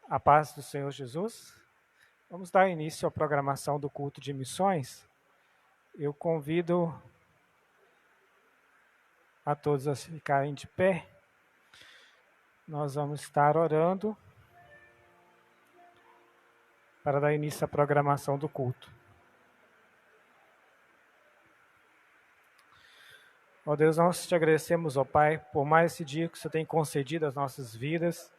A paz do Senhor Jesus. Vamos dar início à programação do culto de missões. Eu convido a todos a ficarem de pé. Nós vamos estar orando para dar início à programação do culto. Ó Deus, nós te agradecemos, ó Pai, por mais esse dia que o Senhor tem concedido às nossas vidas.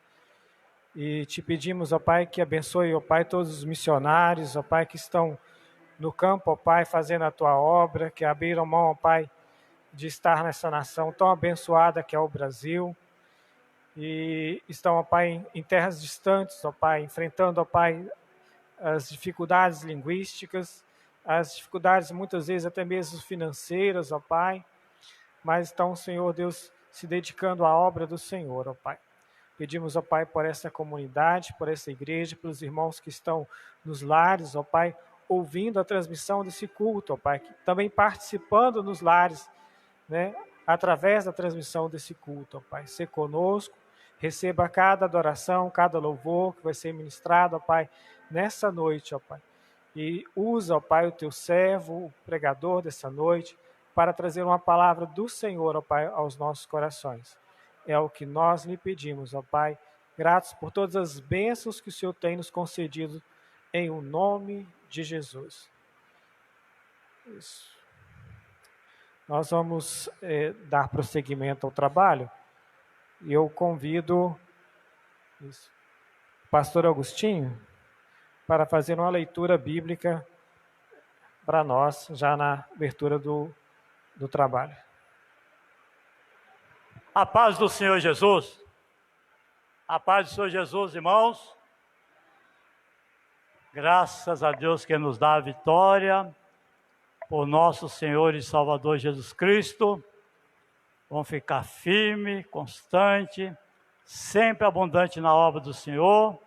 E te pedimos, ó Pai, que abençoe, ó Pai, todos os missionários, ó Pai, que estão no campo, ó Pai, fazendo a tua obra, que abriram mão, ó Pai, de estar nessa nação tão abençoada que é o Brasil. E estão, ó Pai, em terras distantes, ó Pai, enfrentando, ó Pai, as dificuldades linguísticas, as dificuldades muitas vezes até mesmo financeiras, ó Pai, mas estão, Senhor Deus, se dedicando à obra do Senhor, ó Pai. Pedimos, ó Pai, por essa comunidade, por essa igreja, pelos irmãos que estão nos lares, ó Pai, ouvindo a transmissão desse culto, ó Pai, também participando nos lares, né, através da transmissão desse culto, ó Pai. Ser conosco, receba cada adoração, cada louvor que vai ser ministrado, ó Pai, nessa noite, ó Pai. E usa, ó Pai, o teu servo, o pregador dessa noite, para trazer uma palavra do Senhor, ó Pai, aos nossos corações. É o que nós lhe pedimos, ó Pai, gratos por todas as bênçãos que o Senhor tem nos concedido, em o nome de Jesus. Isso. Nós vamos dar prosseguimento ao trabalho, e eu convido o pastor Agostinho para fazer uma leitura bíblica para nós, já na abertura do trabalho. A paz do Senhor Jesus. A paz do Senhor Jesus, irmãos. Graças a Deus que nos dá a vitória por nosso Senhor e Salvador Jesus Cristo. Vamos ficar firme, constante, sempre abundante na obra do Senhor,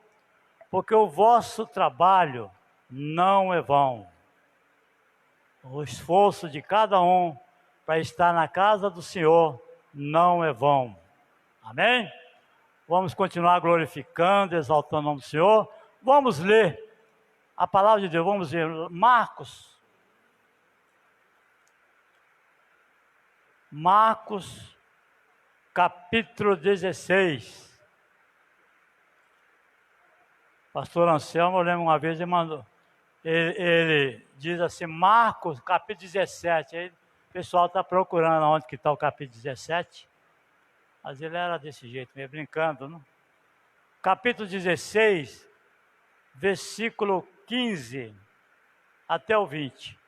porque o vosso trabalho não é vão. O esforço de cada um para estar na casa do Senhor não é vão. Amém? Vamos continuar glorificando, exaltando o nome do Senhor. Vamos ler a palavra de Deus. Vamos ver Marcos, capítulo 16. Pastor Anselmo, eu lembro uma vez, ele mandou. Ele diz assim, Marcos, capítulo 17. Aí o pessoal está procurando onde que está o capítulo 17. Mas ele era desse jeito, meio brincando, não? Capítulo 16, versículo 15 até o 20.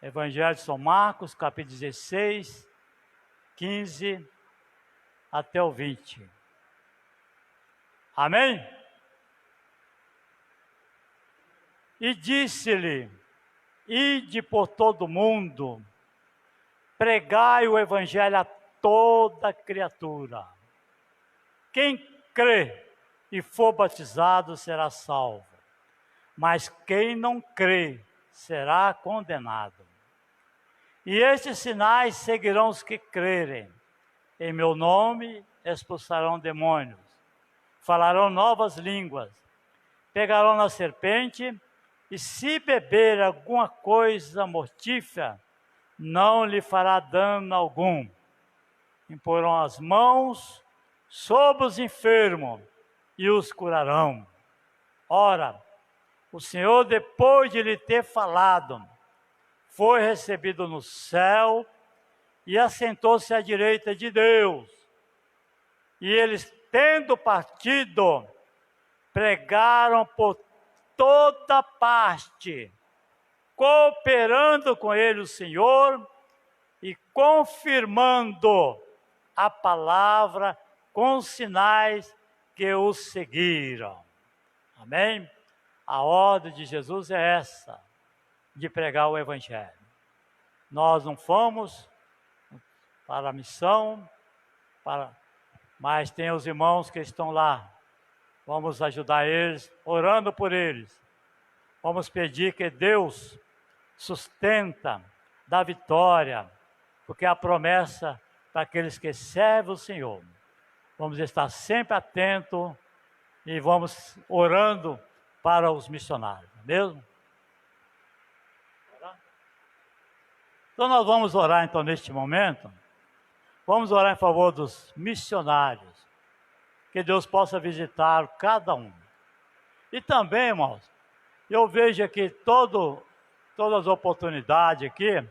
Evangelho de São Marcos, capítulo 16, 15 até o 20. Amém? E disse-lhe, ide por todo o mundo, pregai o evangelho a toda criatura. Quem crê e for batizado será salvo, mas quem não crê será condenado. E estes sinais seguirão os que crerem. Em meu nome expulsarão demônios, falarão novas línguas, pegarão na serpente, e se beber alguma coisa mortífera, não lhe fará dano algum. Imporão as mãos sobre os enfermos e os curarão. Ora, o Senhor, depois de lhe ter falado, foi recebido no céu e assentou-se à direita de Deus. E eles, tendo partido, pregaram por toda parte, cooperando com ele o Senhor e confirmando a palavra com os sinais que os seguiram. Amém? A ordem de Jesus é essa, de pregar o Evangelho. Nós não fomos para a missão, mas tem os irmãos que estão lá. Vamos ajudar eles, orando por eles. Vamos pedir que Deus sustenta, dá vitória, porque é a promessa para aqueles que servem o Senhor. Vamos estar sempre atentos e vamos orando para os missionários, não é mesmo? Então nós vamos orar então neste momento. Vamos orar em favor dos missionários. Que Deus possa visitar cada um. E também, irmãos, eu vejo aqui todas as oportunidades aqui.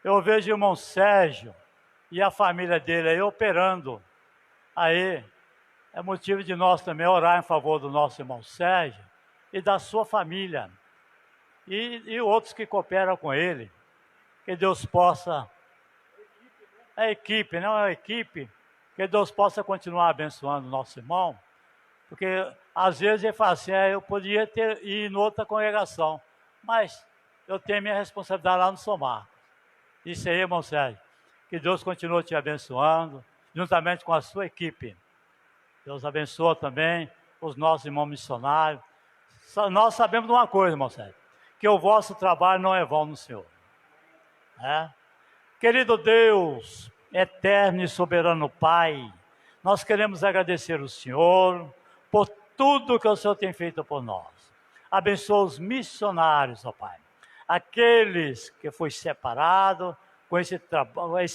Eu vejo o irmão Sérgio e a família dele aí operando. Aí é motivo de nós também orar em favor do nosso irmão Sérgio e da sua família. E outros que cooperam com ele. Que Deus possa... É equipe, não é equipe. Que Deus possa continuar abençoando o nosso irmão. Porque às vezes ele fala assim, eu poderia ir em outra congregação. Mas eu tenho minha responsabilidade lá no São Marcos. Isso aí, irmão Sérgio. Que Deus continue te abençoando, juntamente com a sua equipe. Deus abençoa também os nossos irmãos missionários. Nós sabemos de uma coisa, irmão Sérgio, que o vosso trabalho não é vão no Senhor. Querido Deus, eterno e soberano Pai, nós queremos agradecer o Senhor por tudo que o Senhor tem feito por nós. Abençoa os missionários, ó Pai. Aqueles que foi separado com esse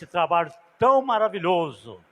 trabalho tão maravilhoso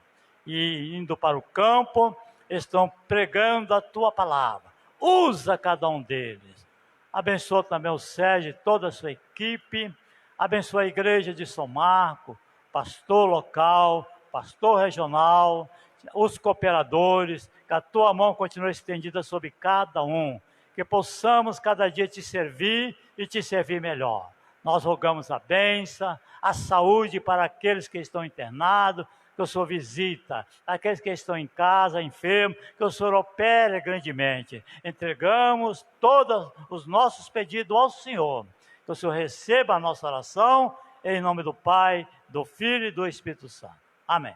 e indo para o campo, estão pregando a Tua palavra. Usa cada um deles. Abençoa também o Sérgio e toda a sua equipe. Abençoa a igreja de São Marcos, pastor local, pastor regional, os cooperadores, que a Tua mão continue estendida sobre cada um. Que possamos cada dia Te servir e Te servir melhor. Nós rogamos a bênção, a saúde para aqueles que estão internados, que o Senhor visita, aqueles que estão em casa, enfermos, que o Senhor opere grandemente. Entregamos todos os nossos pedidos ao Senhor. Que o Senhor receba a nossa oração, em nome do Pai, do Filho e do Espírito Santo. Amém.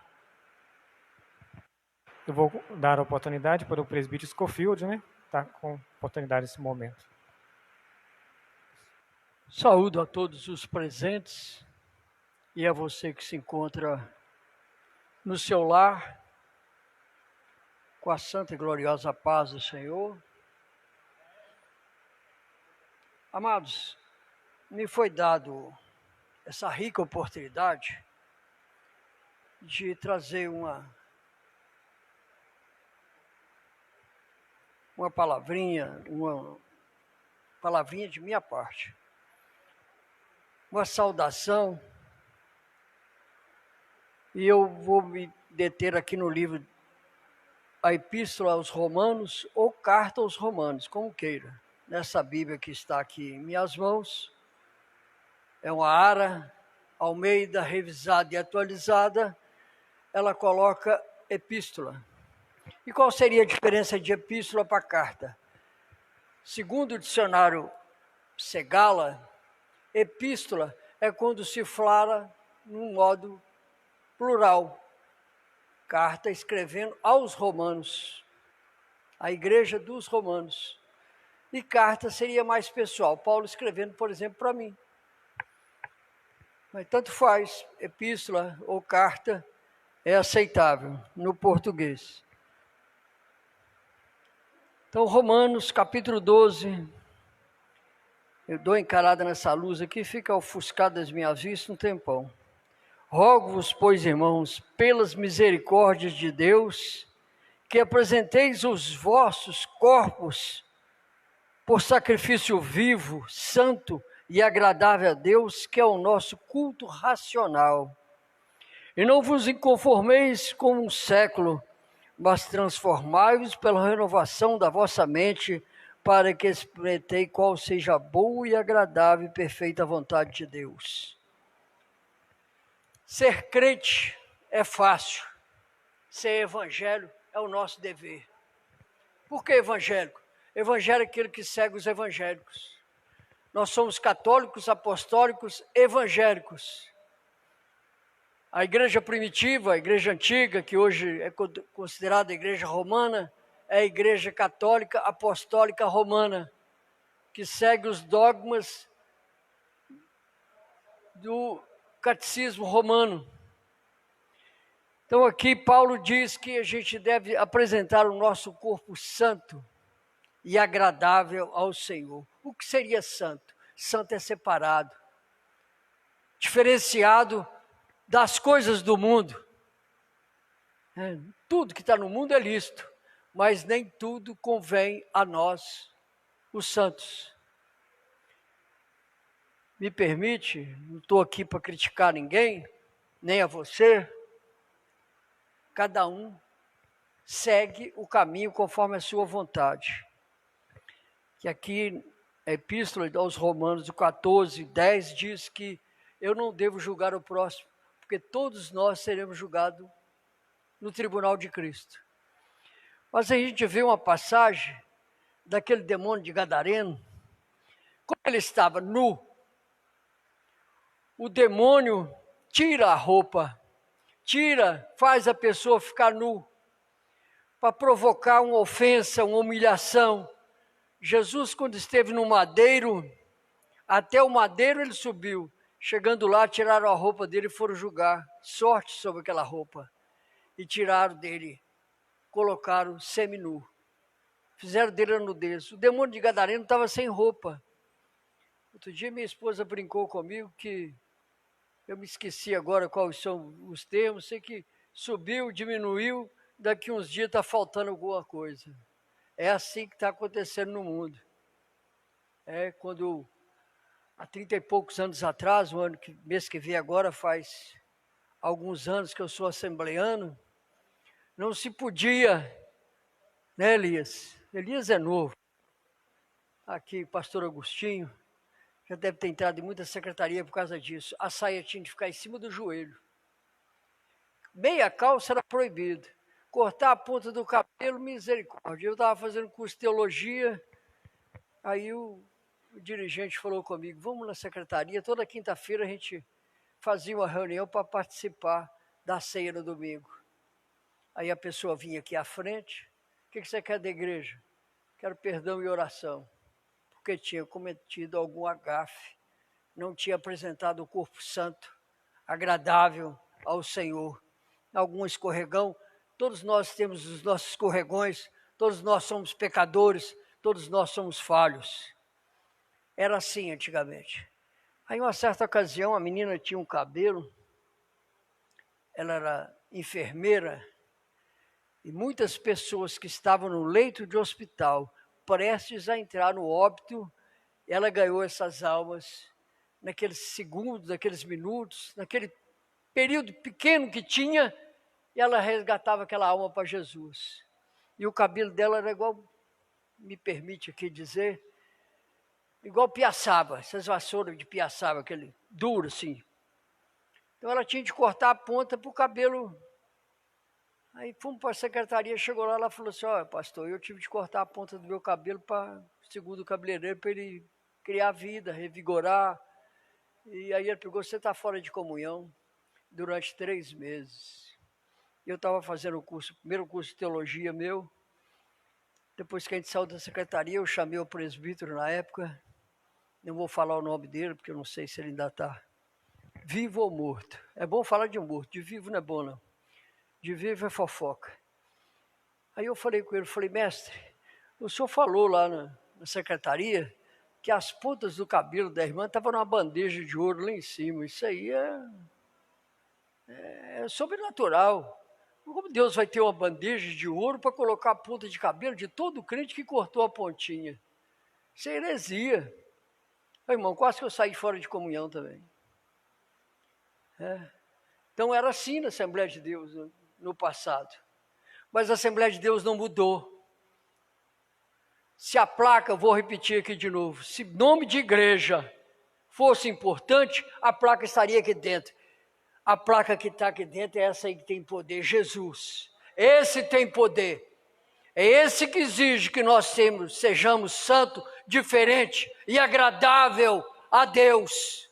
Eu vou dar a oportunidade para o presbítero Scofield, né? Está com oportunidade nesse momento. Saúdo a todos os presentes e a você que se encontra no seu lar, com a santa e gloriosa paz do Senhor. Amados, me foi dado essa rica oportunidade de trazer uma palavrinha de minha parte. Uma saudação, e eu vou me deter aqui no livro, a Epístola aos Romanos, ou Carta aos Romanos, como queira. Nessa Bíblia que está aqui em minhas mãos, é uma Ara Almeida, revisada e atualizada, ela coloca epístola. E qual seria a diferença de epístola para carta? Segundo o dicionário Segala, epístola é quando se fala num modo plural. Carta escrevendo aos romanos, a igreja dos romanos. E carta seria mais pessoal, Paulo escrevendo, por exemplo, para mim. Mas tanto faz, epístola ou carta é aceitável no português. Então, Romanos, capítulo 12, eu dou encarada nessa luz aqui, fica ofuscada das minhas vistas um tempão. Rogo-vos, pois, irmãos, pelas misericórdias de Deus, que apresenteis os vossos corpos por sacrifício vivo, santo e agradável a Deus, que é o nosso culto racional. E não vos inconformeis com um século, mas transformai-vos pela renovação da vossa mente, para que experimentei qual seja a boa e agradável e perfeita vontade de Deus. Ser crente é fácil, ser evangélico é o nosso dever. Por que evangélico? Evangelho é aquele que segue os evangélicos. Nós somos católicos, apostólicos, evangélicos. A igreja primitiva, a igreja antiga, que hoje é considerada a igreja romana, é a igreja católica apostólica romana, que segue os dogmas do catecismo romano. Então aqui Paulo diz que a gente deve apresentar o nosso corpo santo e agradável ao Senhor. O que seria santo? Santo é separado, diferenciado das coisas do mundo. Tudo que está no mundo é lícito, mas nem tudo convém a nós, os santos. Me permite, não estou aqui para criticar ninguém, nem a você. Cada um segue o caminho conforme a sua vontade. Que aqui, a Epístola aos Romanos, 14:10, diz que eu não devo julgar o próximo, porque todos nós seremos julgados no tribunal de Cristo. Mas a gente vê uma passagem daquele demônio de Gadareno, como ele estava nu, o demônio tira a roupa, faz a pessoa ficar nu, para provocar uma ofensa, uma humilhação. Jesus, quando esteve no madeiro, até o madeiro ele subiu. Chegando lá, tiraram a roupa dele e foram julgar sorte sobre aquela roupa. E tiraram dele, colocaram seminu. Fizeram dele a nudez. O demônio de Gadareno estava sem roupa. Outro dia minha esposa brincou comigo que, eu me esqueci agora quais são os termos, sei que subiu, diminuiu, daqui uns dias está faltando alguma coisa. É assim que está acontecendo no mundo. Quando há 30 e poucos anos atrás, mês que vem agora, faz alguns anos que eu sou assembleano, não se podia, né, Elias? Elias é novo. Aqui, pastor Agostinho, já deve ter entrado em muita secretaria por causa disso. A saia tinha de ficar em cima do joelho. Meia calça era proibido. Cortar a ponta do cabelo, misericórdia. Eu estava fazendo curso de teologia, aí o dirigente falou comigo, vamos na secretaria, toda quinta-feira a gente fazia uma reunião para participar da ceia no domingo. Aí a pessoa vinha aqui à frente, o que você quer da igreja? Quero perdão e oração, porque tinha cometido algum agafe, não tinha apresentado o corpo santo, agradável ao Senhor. Algum escorregão, todos nós temos os nossos escorregões, todos nós somos pecadores, todos nós somos falhos. Era assim antigamente. Aí, uma certa ocasião, a menina tinha um cabelo, ela era enfermeira, e muitas pessoas que estavam no leito de hospital, prestes a entrar no óbito, ela ganhou essas almas naqueles segundos, naqueles minutos, naquele período pequeno que tinha, e ela resgatava aquela alma para Jesus. E o cabelo dela era igual, me permite aqui dizer, igual piaçaba, essas vassouras de piaçaba, aquele duro assim. Então ela tinha de cortar a ponta para o cabelo. Aí fomos para a secretaria, chegou lá, ela falou assim, olha, pastor, eu tive de cortar a ponta do meu cabelo para, segundo o cabeleireiro, para ele criar vida, revigorar. E aí ele pegou, você está fora de comunhão durante 3 meses. Eu estava fazendo o primeiro curso de teologia meu. Depois que a gente saiu da secretaria, eu chamei o presbítero na época. Não vou falar o nome dele, porque eu não sei se ele ainda está vivo ou morto. É bom falar de morto, de vivo não é bom não. De vivo é fofoca. Aí eu falei com ele, falei, mestre, o senhor falou lá na secretaria que as pontas do cabelo da irmã estavam numa bandeja de ouro lá em cima. Isso aí é sobrenatural. Como Deus vai ter uma bandeja de ouro para colocar a ponta de cabelo de todo crente que cortou a pontinha? Isso é heresia. Irmão, quase que eu saí fora de comunhão também. Então era assim na Assembleia de Deus no passado. Mas a Assembleia de Deus não mudou. Se a placa, vou repetir aqui de novo, se nome de igreja fosse importante, a placa estaria aqui dentro. A placa que está aqui dentro é essa aí que tem poder, Jesus. Esse tem poder. É esse que exige que nós sejamos santos, diferente e agradável a Deus.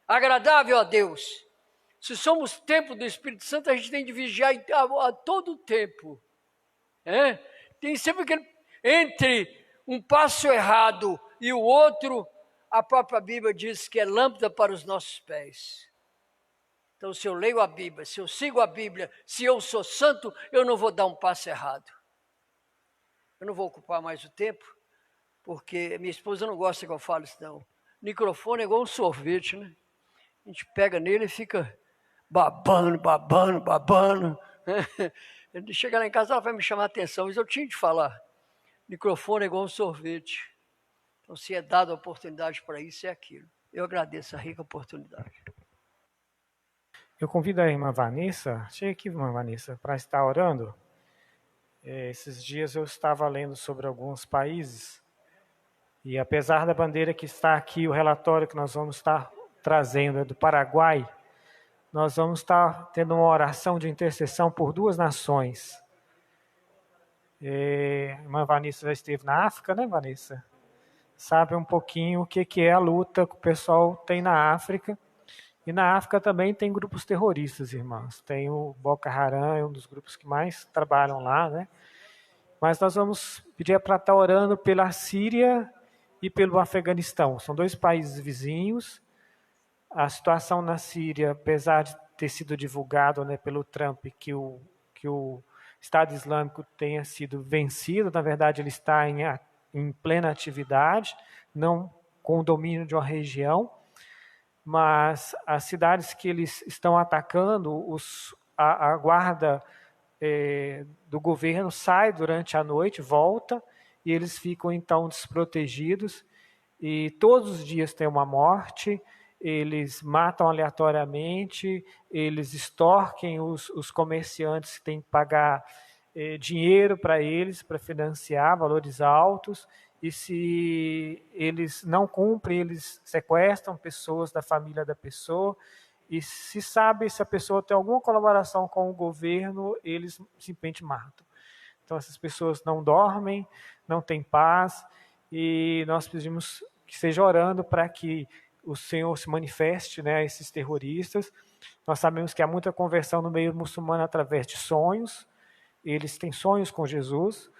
Agradável a Deus. Se somos templo do Espírito Santo, a gente tem de vigiar a todo tempo. Tem sempre aquele, entre um passo errado e o outro, a própria Bíblia diz que é lâmpada para os nossos pés. Então, se eu leio a Bíblia, se eu sigo a Bíblia, se eu sou santo, eu não vou dar um passo errado. Eu não vou ocupar mais o tempo, porque minha esposa não gosta que eu fale isso, não. O microfone é igual um sorvete, né? A gente pega nele e fica babando, babando, babando. Chega lá em casa, ela vai me chamar a atenção, mas eu tinha de falar. O microfone é igual um sorvete. Então, se é dada a oportunidade para isso, é aquilo. Eu agradeço a rica oportunidade. Eu convido a irmã Vanessa, chega aqui, irmã Vanessa, para estar orando. Esses dias eu estava lendo sobre alguns países, e apesar da bandeira que está aqui, o relatório que nós vamos estar trazendo é do Paraguai, nós vamos estar tendo uma oração de intercessão por 2 nações. A irmã Vanessa já esteve na África, né, Vanessa? Sabe um pouquinho o que é a luta que o pessoal tem na África. E na África também tem grupos terroristas, irmãos. Tem o Boko Haram, é um dos grupos que mais trabalham lá, né? Mas nós vamos pedir para estar orando pela Síria e pelo Afeganistão. São 2 países vizinhos. A situação na Síria, apesar de ter sido divulgado, né, pelo Trump que o Estado Islâmico tenha sido vencido, na verdade ele está em plena atividade, não com o domínio de uma região, mas as cidades que eles estão atacando, a guarda do governo sai durante a noite, volta, e eles ficam então desprotegidos, e todos os dias tem uma morte, eles matam aleatoriamente, eles extorquem os comerciantes que têm que pagar dinheiro para eles, para financiar valores altos, e se eles não cumprem, eles sequestram pessoas da família da pessoa, e se sabe se a pessoa tem alguma colaboração com o governo, eles simplesmente matam. Então essas pessoas não dormem, não têm paz, e nós pedimos que seja orando para que o Senhor se manifeste, né, a esses terroristas. Nós sabemos que há muita conversão no meio muçulmano através de sonhos, eles têm sonhos com Jesus,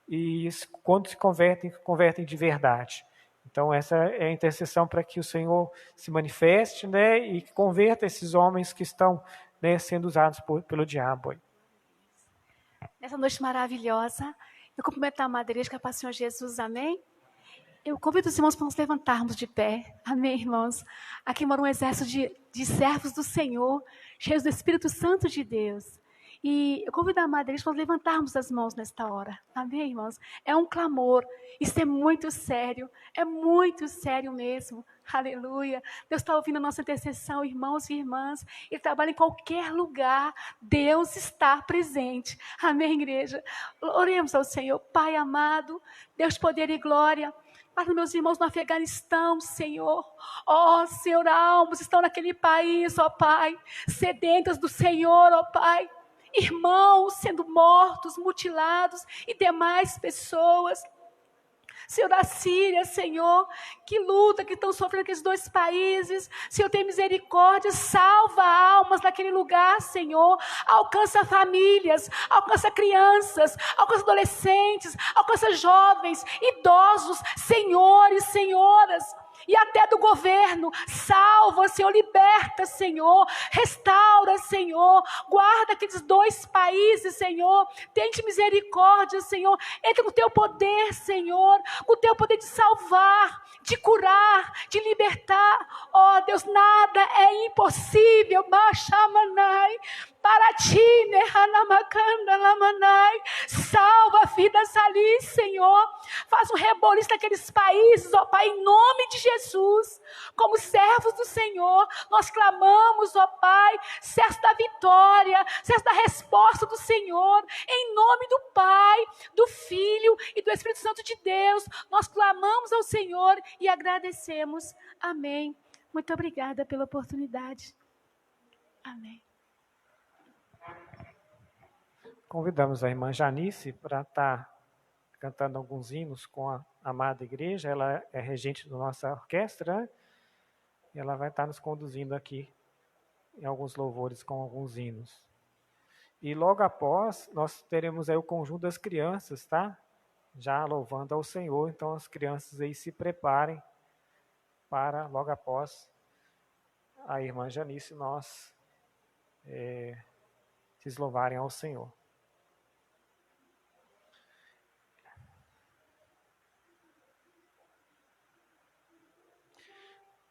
e quando se convertem de verdade. Então essa é a intercessão para que o Senhor se manifeste, né, e que converta esses homens que estão, né, sendo usados pelo diabo. Nessa noite maravilhosa, eu cumprimento a Madre Igreja, que é para o Senhor Jesus, amém? Eu convido os irmãos para nos levantarmos de pé, amém, irmãos? Aqui mora um exército de servos do Senhor, cheios do Espírito Santo de Deus. E eu convido a Madre Igreja para nós levantarmos as mãos nesta hora, amém, irmãos? É um clamor, isso é muito sério mesmo, aleluia. Deus está ouvindo a nossa intercessão, irmãos e irmãs, Ele trabalha em qualquer lugar, Deus está presente, amém, igreja? Oremos ao Senhor, Pai amado, Deus de poder e glória, para meus irmãos no Afeganistão, Senhor. Ó, Senhor, almas estão naquele país, ó Pai, sedentas do Senhor, ó Pai. Irmãos sendo mortos, mutilados e demais pessoas. Senhor, da Síria, Senhor, que luta que estão sofrendo aqueles 2 países. Senhor, tem misericórdia, salva almas naquele lugar, Senhor. Alcança famílias, alcança crianças, alcança adolescentes, alcança jovens, idosos, senhores, senhoras. E até do governo, salva, Senhor, liberta, Senhor, restaura, Senhor, guarda aqueles 2 países, Senhor, tente misericórdia, Senhor, entra com o teu poder, Senhor, com o teu poder de salvar, de curar, de libertar. Ó Deus, nada é impossível, Machamanai, para ti, Nehanamakanda Lamanai, salva vidas ali, Senhor, faz um reboliço naqueles países, ó Pai, em nome de Jesus, como servos do Senhor, nós clamamos, ó Pai, cessa da vitória, cessa da resposta do Senhor, em nome do Pai, do Filho e do Espírito Santo de Deus, nós clamamos ao Senhor e agradecemos, amém. Muito obrigada pela oportunidade, amém. Convidamos a irmã Janice para estar cantando alguns hinos com a amada igreja. Ela é regente da nossa orquestra, né? E ela vai estar nos conduzindo aqui em alguns louvores com alguns hinos. E logo após, nós teremos aí o conjunto das crianças, tá? Já louvando ao Senhor. Então as crianças aí se preparem para logo após a irmã Janice nós se louvarem ao Senhor.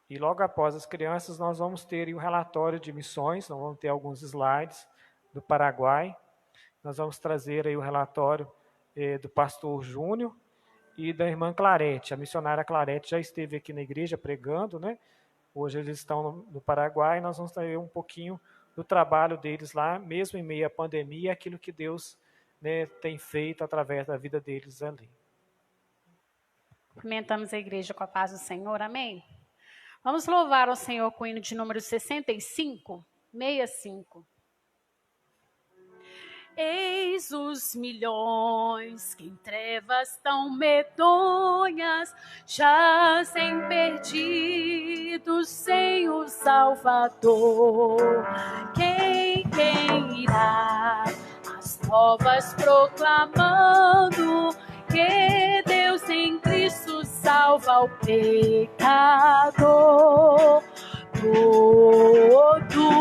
E logo após as crianças, nós vamos ter o relatório de missões, nós vamos ter alguns slides do Paraguai. Nós vamos trazer aí o relatório do pastor Júnior e da irmã Clarete. A missionária Clarete já esteve aqui na igreja pregando, né? Hoje eles estão no Paraguai, nós vamos ter um pouquinho do trabalho deles lá, mesmo em meio à pandemia, aquilo que Deus, né, tem feito através da vida deles ali. Cumprimentamos a igreja com a paz do Senhor, amém? Vamos louvar ao Senhor com o hino de número 65. Eis os milhões que em trevas tão medonhas jazem perdidos sem o Salvador. Quem irá as novas proclamando que Deus em Cristo salva o pecador? Todo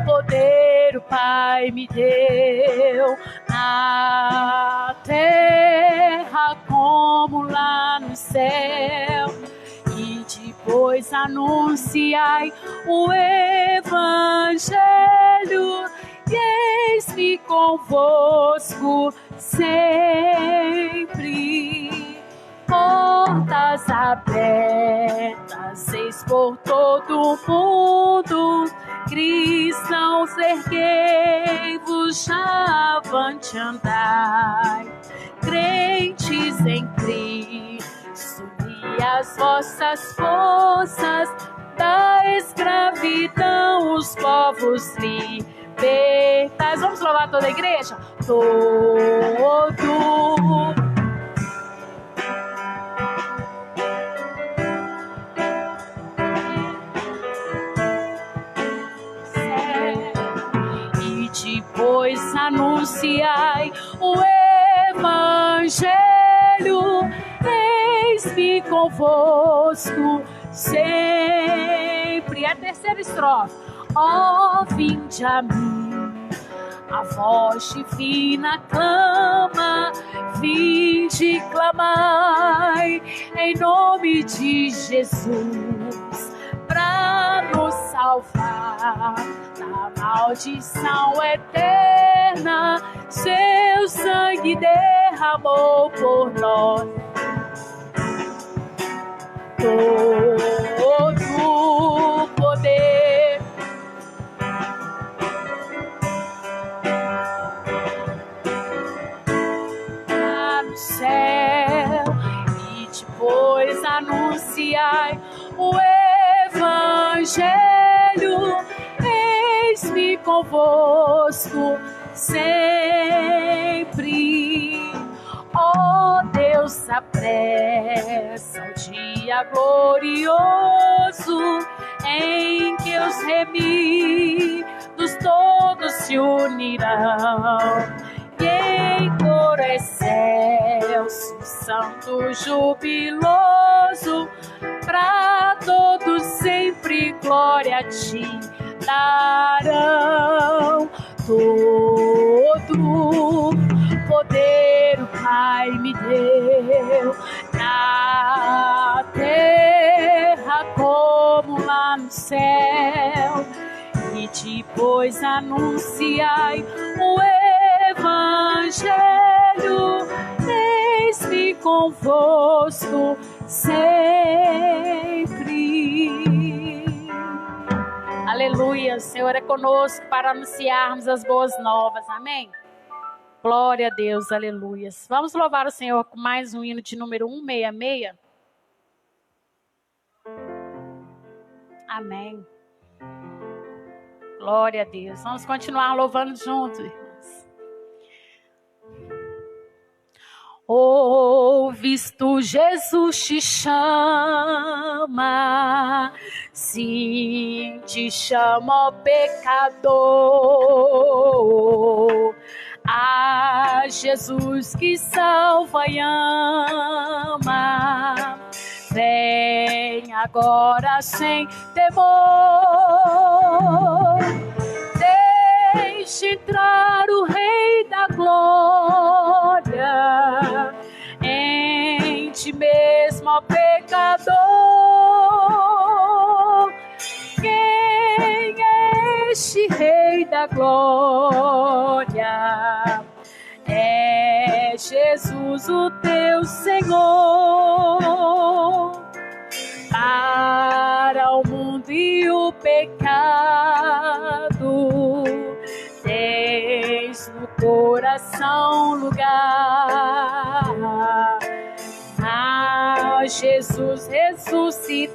poder o Pai me deu na terra como lá no céu, e depois anunciai o Evangelho, e eis-me convosco sempre. Portas abertas, eis por todo o mundo, cristãos, erguei-vos, já avante andai. Crentes em Cristo, e as vossas forças, da escravidão os povos libertais. Vamos louvar toda a igreja? Todo depois anunciai o Evangelho, eis-me convosco sempre. É a terceira estrofe. Ó, vinde a mim, a voz divina clama, vinde clamai em nome de Jesus, pra nos salvar da maldição eterna. Seu sangue derramou por nós. Todo poder lá no céu, e depois anunciai o Evangelho, eis-me convosco sempre. Ó Deus, apressa o dia glorioso em que os remidos todos se unirão, e em coro excelso, santo jubiloso, pra todos sempre glória te darão. Todo poder o Pai me deu, na terra como lá no céu, e depois anunciai o Evangelho, eis-me convosco sempre. Aleluia, o Senhor é conosco para anunciarmos as boas novas, amém? Glória a Deus, aleluia. Vamos louvar o Senhor com mais um hino de número 166. Amém. Glória a Deus. Vamos continuar louvando juntos, irmãos. Ouves tu, Jesus te chama, sim, te chama, ó pecador. Ah, Jesus que salva e ama, vem agora sem temor. Deixe entrar o Rei da Glória em ti mesmo, ó pecador. Quem é este Rei da Glória? É Jesus, o teu Senhor. Para o mundo e o pecado, tens no coração lugar. Ah, Jesus ressuscitado,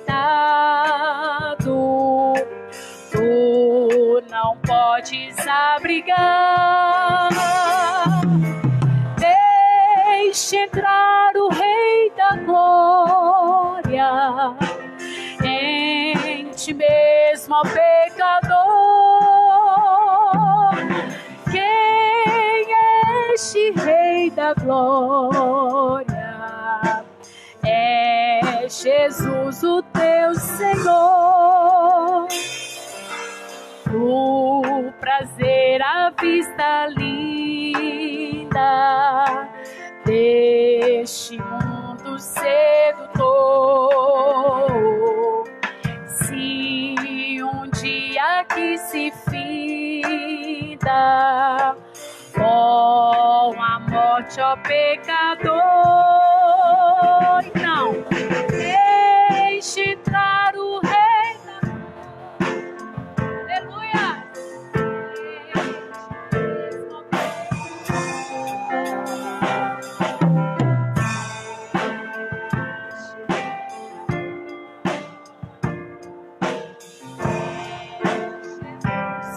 tu não podes abrigar. Deixe entrar o Rei da Glória em ti mesmo, ó pecador. Quem é este Rei da Glória? É Jesus, o teu Senhor. O prazer à vista linda deste mundo sedutor. Se um dia que se finda com a morte, ó pecador, então deixe entrar o Rei da Glória. Aleluia!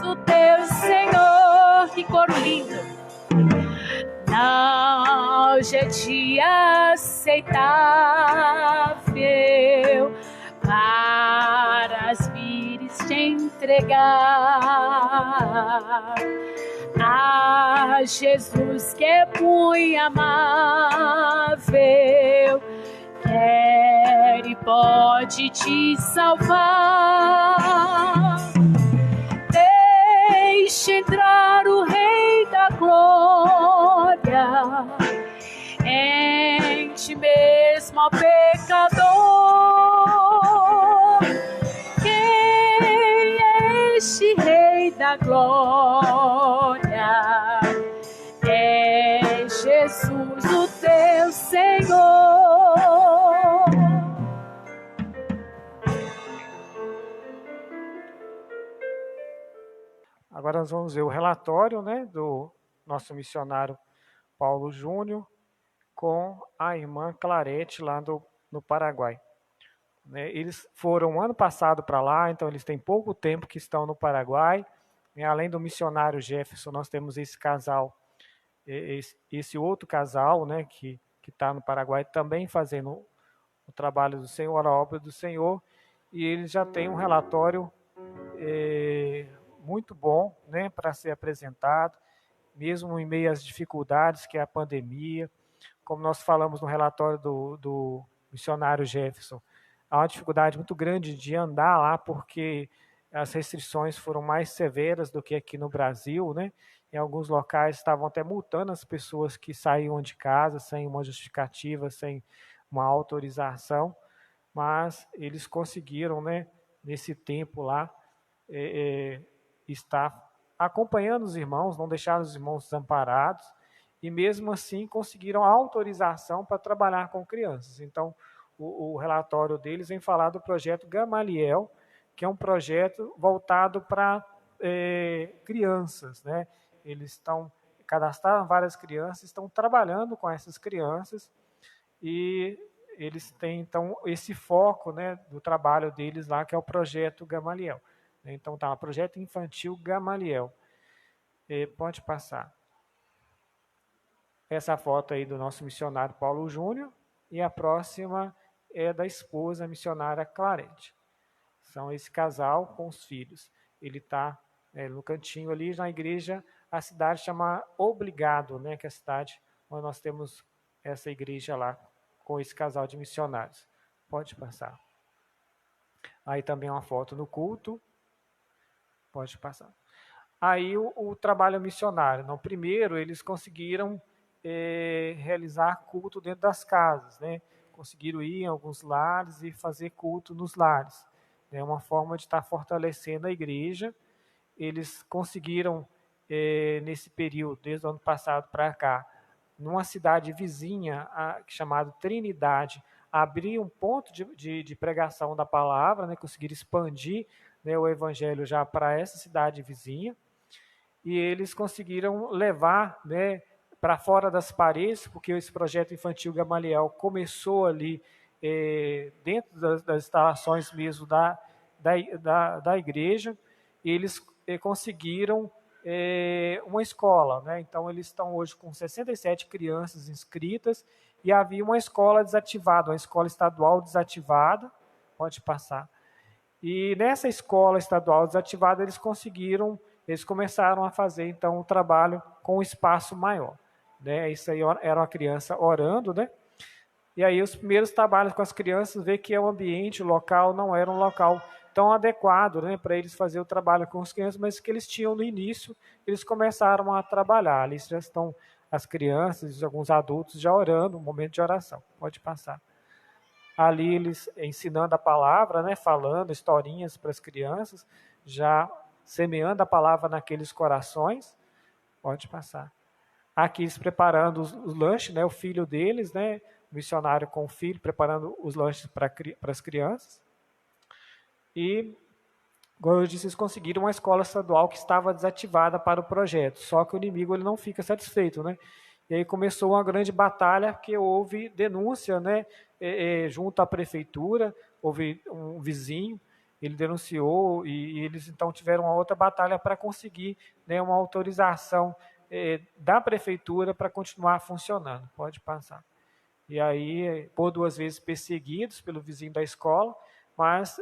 O teu Senhor, que coro lindo, não já te aceitável para as vires te entregar. Ah, Jesus, que é muito amável, quer e pode te salvar. Deixe entrar o Rei da Glória em ti mesmo, ó pecador. Quem é este Rei da Glória? É Jesus, o teu Senhor. Agora nós vamos ver o relatório, né, do nosso missionário Paulo Júnior com a irmã Clarete lá no Paraguai. Eles foram ano passado para lá, então eles têm pouco tempo que estão no Paraguai. Além do missionário Jefferson, nós temos esse casal, esse outro casal, né, que está no Paraguai também fazendo o trabalho do Senhor, a obra do Senhor, e eles já têm um relatório muito bom, né, para ser apresentado, mesmo em meio às dificuldades que é a pandemia. Como nós falamos no relatório do missionário Jefferson, há uma dificuldade muito grande de andar lá, porque as restrições foram mais severas do que aqui no Brasil, né? Em alguns locais estavam até multando as pessoas que saíam de casa sem uma justificativa, sem uma autorização, mas eles conseguiram, né, nesse tempo lá, estar acompanhando os irmãos, não deixaram os irmãos desamparados, e mesmo assim conseguiram autorização para trabalhar com crianças. Então, o relatório deles vem falar do projeto Gamaliel, que é um projeto voltado para crianças, né? Eles cadastraram várias crianças, estão trabalhando com essas crianças, e eles têm, então, esse foco, né, do trabalho deles lá, que é o projeto Gamaliel. Então, tá, o projeto infantil Gamaliel. Pode passar. Essa foto aí do nosso missionário Paulo Júnior, e a próxima é da esposa missionária Clarete. São esse casal com os filhos. Ele está no cantinho ali, na igreja, a cidade chama Obrigado, né, que é a cidade onde nós temos essa igreja lá, com esse casal de missionários. Pode passar. Aí também uma foto no culto. Pode passar. aí o trabalho missionário. Não, primeiro, eles conseguiram realizar culto dentro das casas, né? Conseguiram ir em alguns lares e fazer culto nos lares. É uma forma de estar fortalecendo a igreja. Eles conseguiram, nesse período, desde o ano passado para cá, numa cidade vizinha, chamada Trinidade, abrir um ponto de pregação da palavra, né? Conseguiram expandir, né, o evangelho já para essa cidade vizinha. E eles conseguiram levar, né, para fora das paredes, porque esse projeto infantil Gamaliel começou ali dentro das instalações mesmo da igreja, e eles conseguiram uma escola, né? Então eles estão hoje com 67 crianças inscritas, e havia uma escola desativada, uma escola estadual desativada, pode passar. E nessa escola estadual desativada eles começaram a fazer então um trabalho com um espaço maior, né? Isso aí era uma criança orando, né? E aí os primeiros trabalhos com as crianças, vê que o ambiente, o local não era um local tão adequado, né, para eles fazer o trabalho com as crianças, mas que eles tinham no início, eles começaram a trabalhar. Ali já estão as crianças e alguns adultos já orando, um momento de oração. Pode passar. Ali eles ensinando a palavra, né, falando historinhas para as crianças, já semeando a palavra naqueles corações. Pode passar. Aqui eles preparando os lanches, né, o filho deles, né, o missionário com o filho, preparando os lanches para as crianças. E, como eu disse, eles conseguiram uma escola estadual que estava desativada para o projeto, só que o inimigo ele não fica satisfeito, né? E aí começou uma grande batalha, porque houve denúncia, né, junto à prefeitura, houve um vizinho, ele denunciou, e eles então tiveram uma outra batalha para conseguir, né, uma autorização da prefeitura para continuar funcionando. Pode passar. E aí, por 2 vezes perseguidos pelo vizinho da escola, mas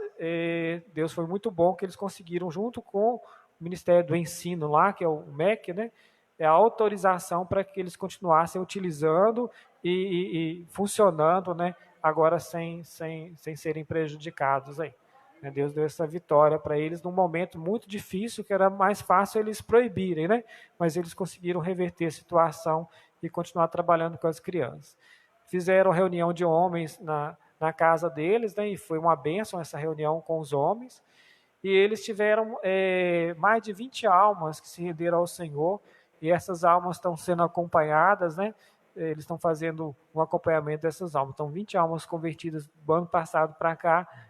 Deus foi muito bom que eles conseguiram, junto com o Ministério do Ensino lá, que é o MEC, né, a autorização para que eles continuassem utilizando e funcionando, né, agora sem serem prejudicados aí. Deus deu essa vitória para eles num momento muito difícil, que era mais fácil eles proibirem, né? Mas eles conseguiram reverter a situação e continuar trabalhando com as crianças. Fizeram reunião de homens na casa deles, né? E foi uma bênção essa reunião com os homens. E eles tiveram mais de 20 almas que se renderam ao Senhor, e essas almas estão sendo acompanhadas, né? Eles estão fazendo um acompanhamento dessas almas. Então, 20 almas convertidas do ano passado para cá,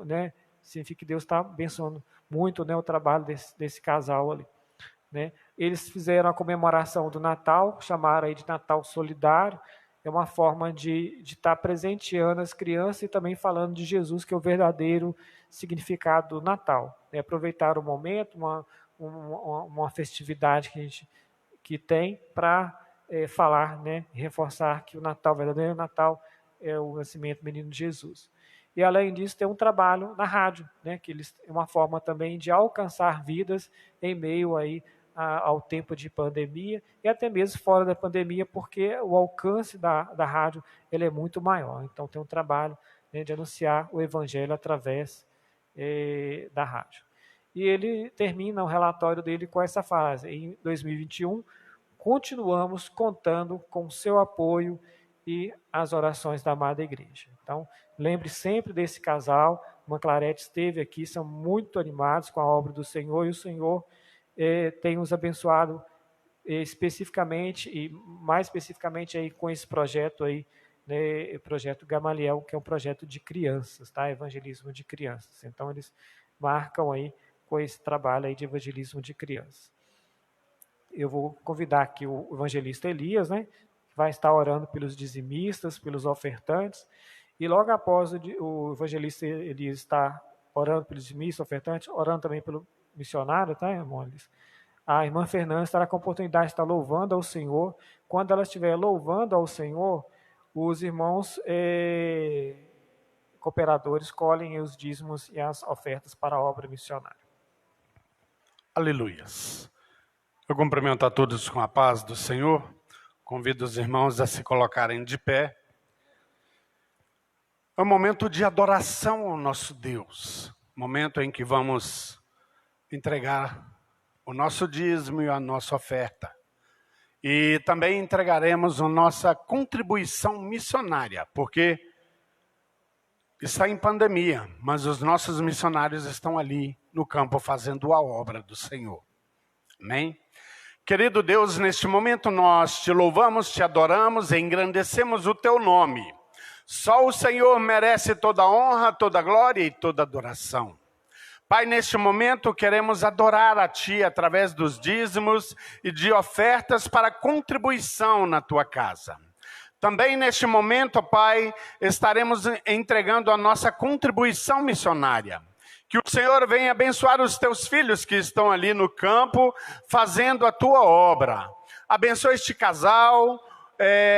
né, significa que Deus está abençoando muito, né, o trabalho desse casal ali, né. Eles fizeram a comemoração do Natal, chamaram aí de Natal Solidário. É uma forma de estar presenteando as crianças e também falando de Jesus, que é o verdadeiro significado do Natal. Aproveitar o momento, uma festividade que a gente tem para falar, né, reforçar que o Natal, o verdadeiro Natal, é o nascimento do menino Jesus. E, além disso, tem um trabalho na rádio, né, que é uma forma também de alcançar vidas em meio aí ao tempo de pandemia, e até mesmo fora da pandemia, porque o alcance da rádio ele é muito maior. Então, tem um trabalho, né, de anunciar o evangelho através da rádio. E ele termina o relatório dele com essa frase: em 2021, continuamos contando com o seu apoio e as orações da amada igreja. Então, lembre sempre desse casal. Uma Clarete esteve aqui, são muito animados com a obra do Senhor, e o Senhor tem nos abençoado especificamente, e mais especificamente aí com esse projeto aí, né, o projeto Gamaliel, que é um projeto de crianças, tá? Evangelismo de crianças. Então, eles marcam aí com esse trabalho aí de evangelismo de crianças. Eu vou convidar aqui o evangelista Elias, né, que vai estar orando pelos dizimistas, pelos ofertantes, e logo após o evangelista Elias estar orando pelos dizimistas, ofertantes, orando também pelo missionário, tá, irmão Elias? A irmã Fernanda estará com a oportunidade de estar louvando ao Senhor. Quando ela estiver louvando ao Senhor, os irmãos cooperadores colhem os dízimos e as ofertas para a obra missionária. Aleluias. Eu cumprimento a todos com a paz do Senhor. Convido os irmãos a se colocarem de pé. É um momento de adoração ao nosso Deus. Momento em que vamos entregar o nosso dízimo e a nossa oferta. E também entregaremos a nossa contribuição missionária, porque está em pandemia, mas os nossos missionários estão ali no campo fazendo a obra do Senhor. Amém? Querido Deus, neste momento nós te louvamos, te adoramos e engrandecemos o teu nome. Só o Senhor merece toda honra, toda glória e toda adoração. Pai, neste momento queremos adorar a Ti através dos dízimos e de ofertas para contribuição na Tua casa. Também neste momento, Pai, estaremos entregando a nossa contribuição missionária. Que o Senhor venha abençoar os Teus filhos que estão ali no campo, fazendo a Tua obra. Abençoa este casal,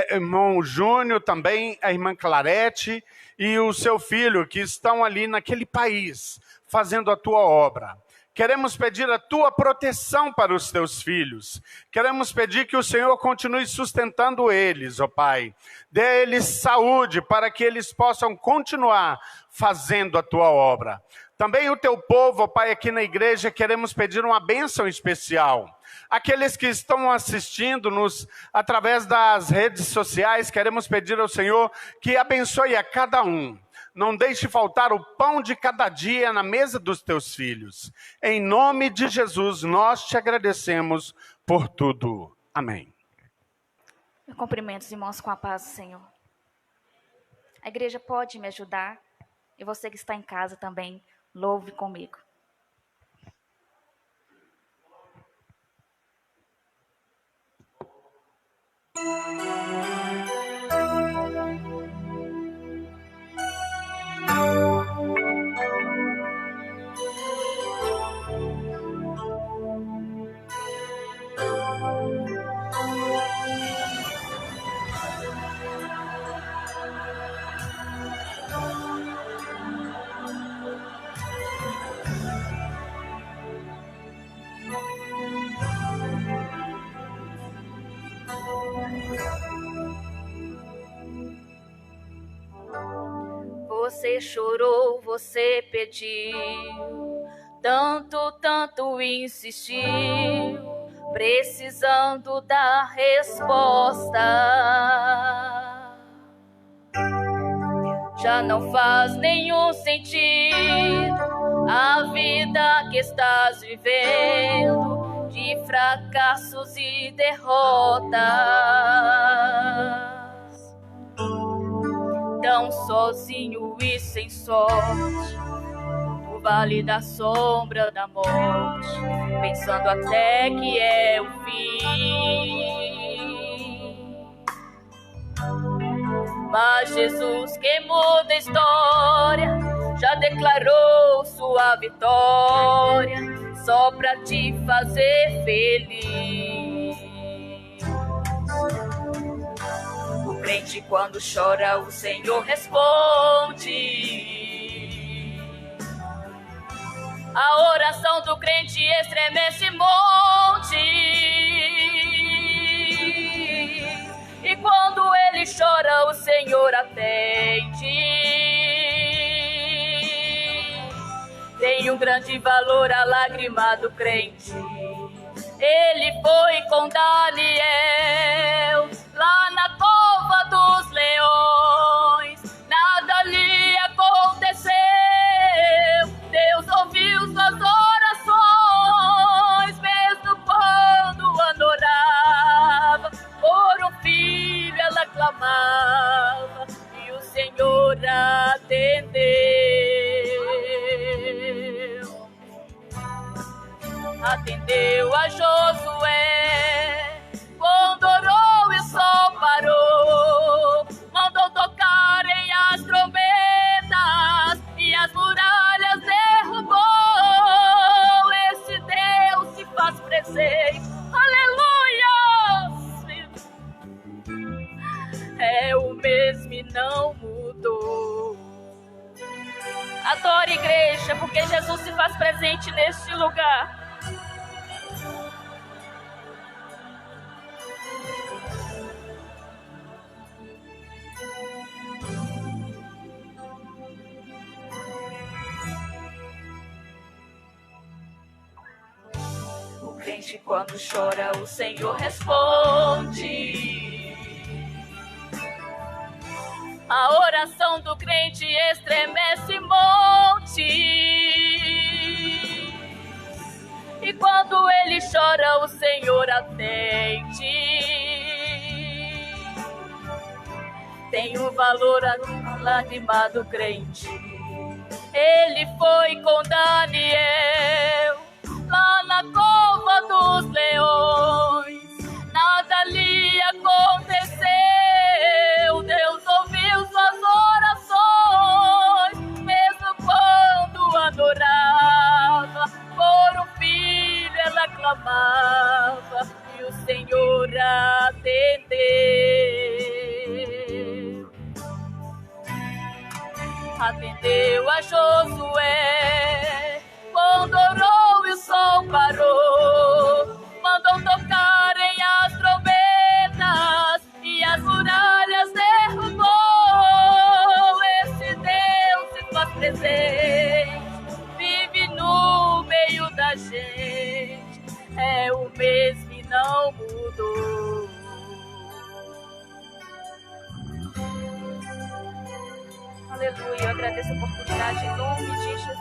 irmão Júnior, também a irmã Clarete e o seu filho que estão ali naquele país, fazendo a Tua obra. Queremos pedir a Tua proteção para os Teus filhos. Queremos pedir que o Senhor continue sustentando eles, ó Pai. Dê a eles saúde para que eles possam continuar fazendo a Tua obra. Também o Teu povo, ó Pai, aqui na igreja, queremos pedir uma bênção especial. Aqueles que estão assistindo-nos através das redes sociais, queremos pedir ao Senhor que abençoe a cada um. Não deixe faltar o pão de cada dia na mesa dos teus filhos. Em nome de Jesus, nós te agradecemos por tudo. Amém. Eu cumprimento os irmãos com a paz do Senhor. A igreja pode me ajudar? E você que está em casa também, louve comigo. Você chorou, você pediu, tanto insistiu, precisando da resposta. Já não faz nenhum sentido a vida que estás vivendo, de fracassos e derrotas. Tão sozinho e sem sorte, no vale da sombra da morte, pensando até que é o fim. Mas Jesus, que muda a história, já declarou sua vitória, só pra te fazer feliz. O crente, quando chora, o Senhor responde. A oração do crente estremece monte. E quando ele chora, o Senhor atende. Tem um grande valor a lágrima do crente. Ele foi com Daniel lá na cova dos leões, nada lhe aconteceu. Deus ouviu suas orações, mesmo quando adorava. Por um filho ela clamava e o Senhor atendeu. Atendeu a Josué, quando orou e o sol parou, mandou tocarem as trombetas e as muralhas derrubou. Esse Deus se faz presente, aleluia! É o mesmo e não mudou. Adore, igreja, porque Jesus se faz presente neste lugar. crente quando chora, o Senhor responde. A oração do crente estremece montes. E quando ele chora, o Senhor atende. Tem o valor a lágrima do crente. Ele foi com Daniel lá na cova dos leões. Nada lhe aconteceu. Deus ouviu suas orações, mesmo quando adorava. Por um filho ela clamava e o Senhor atendeu. Atendeu a Josué quando orou e o sol parou. Mandou tocarem as trombetas e as muralhas derrubou. Esse Deus se faz presente, vive no meio da gente. É o mesmo e não mudou. Aleluia, eu agradeço a oportunidade em nome de Jesus.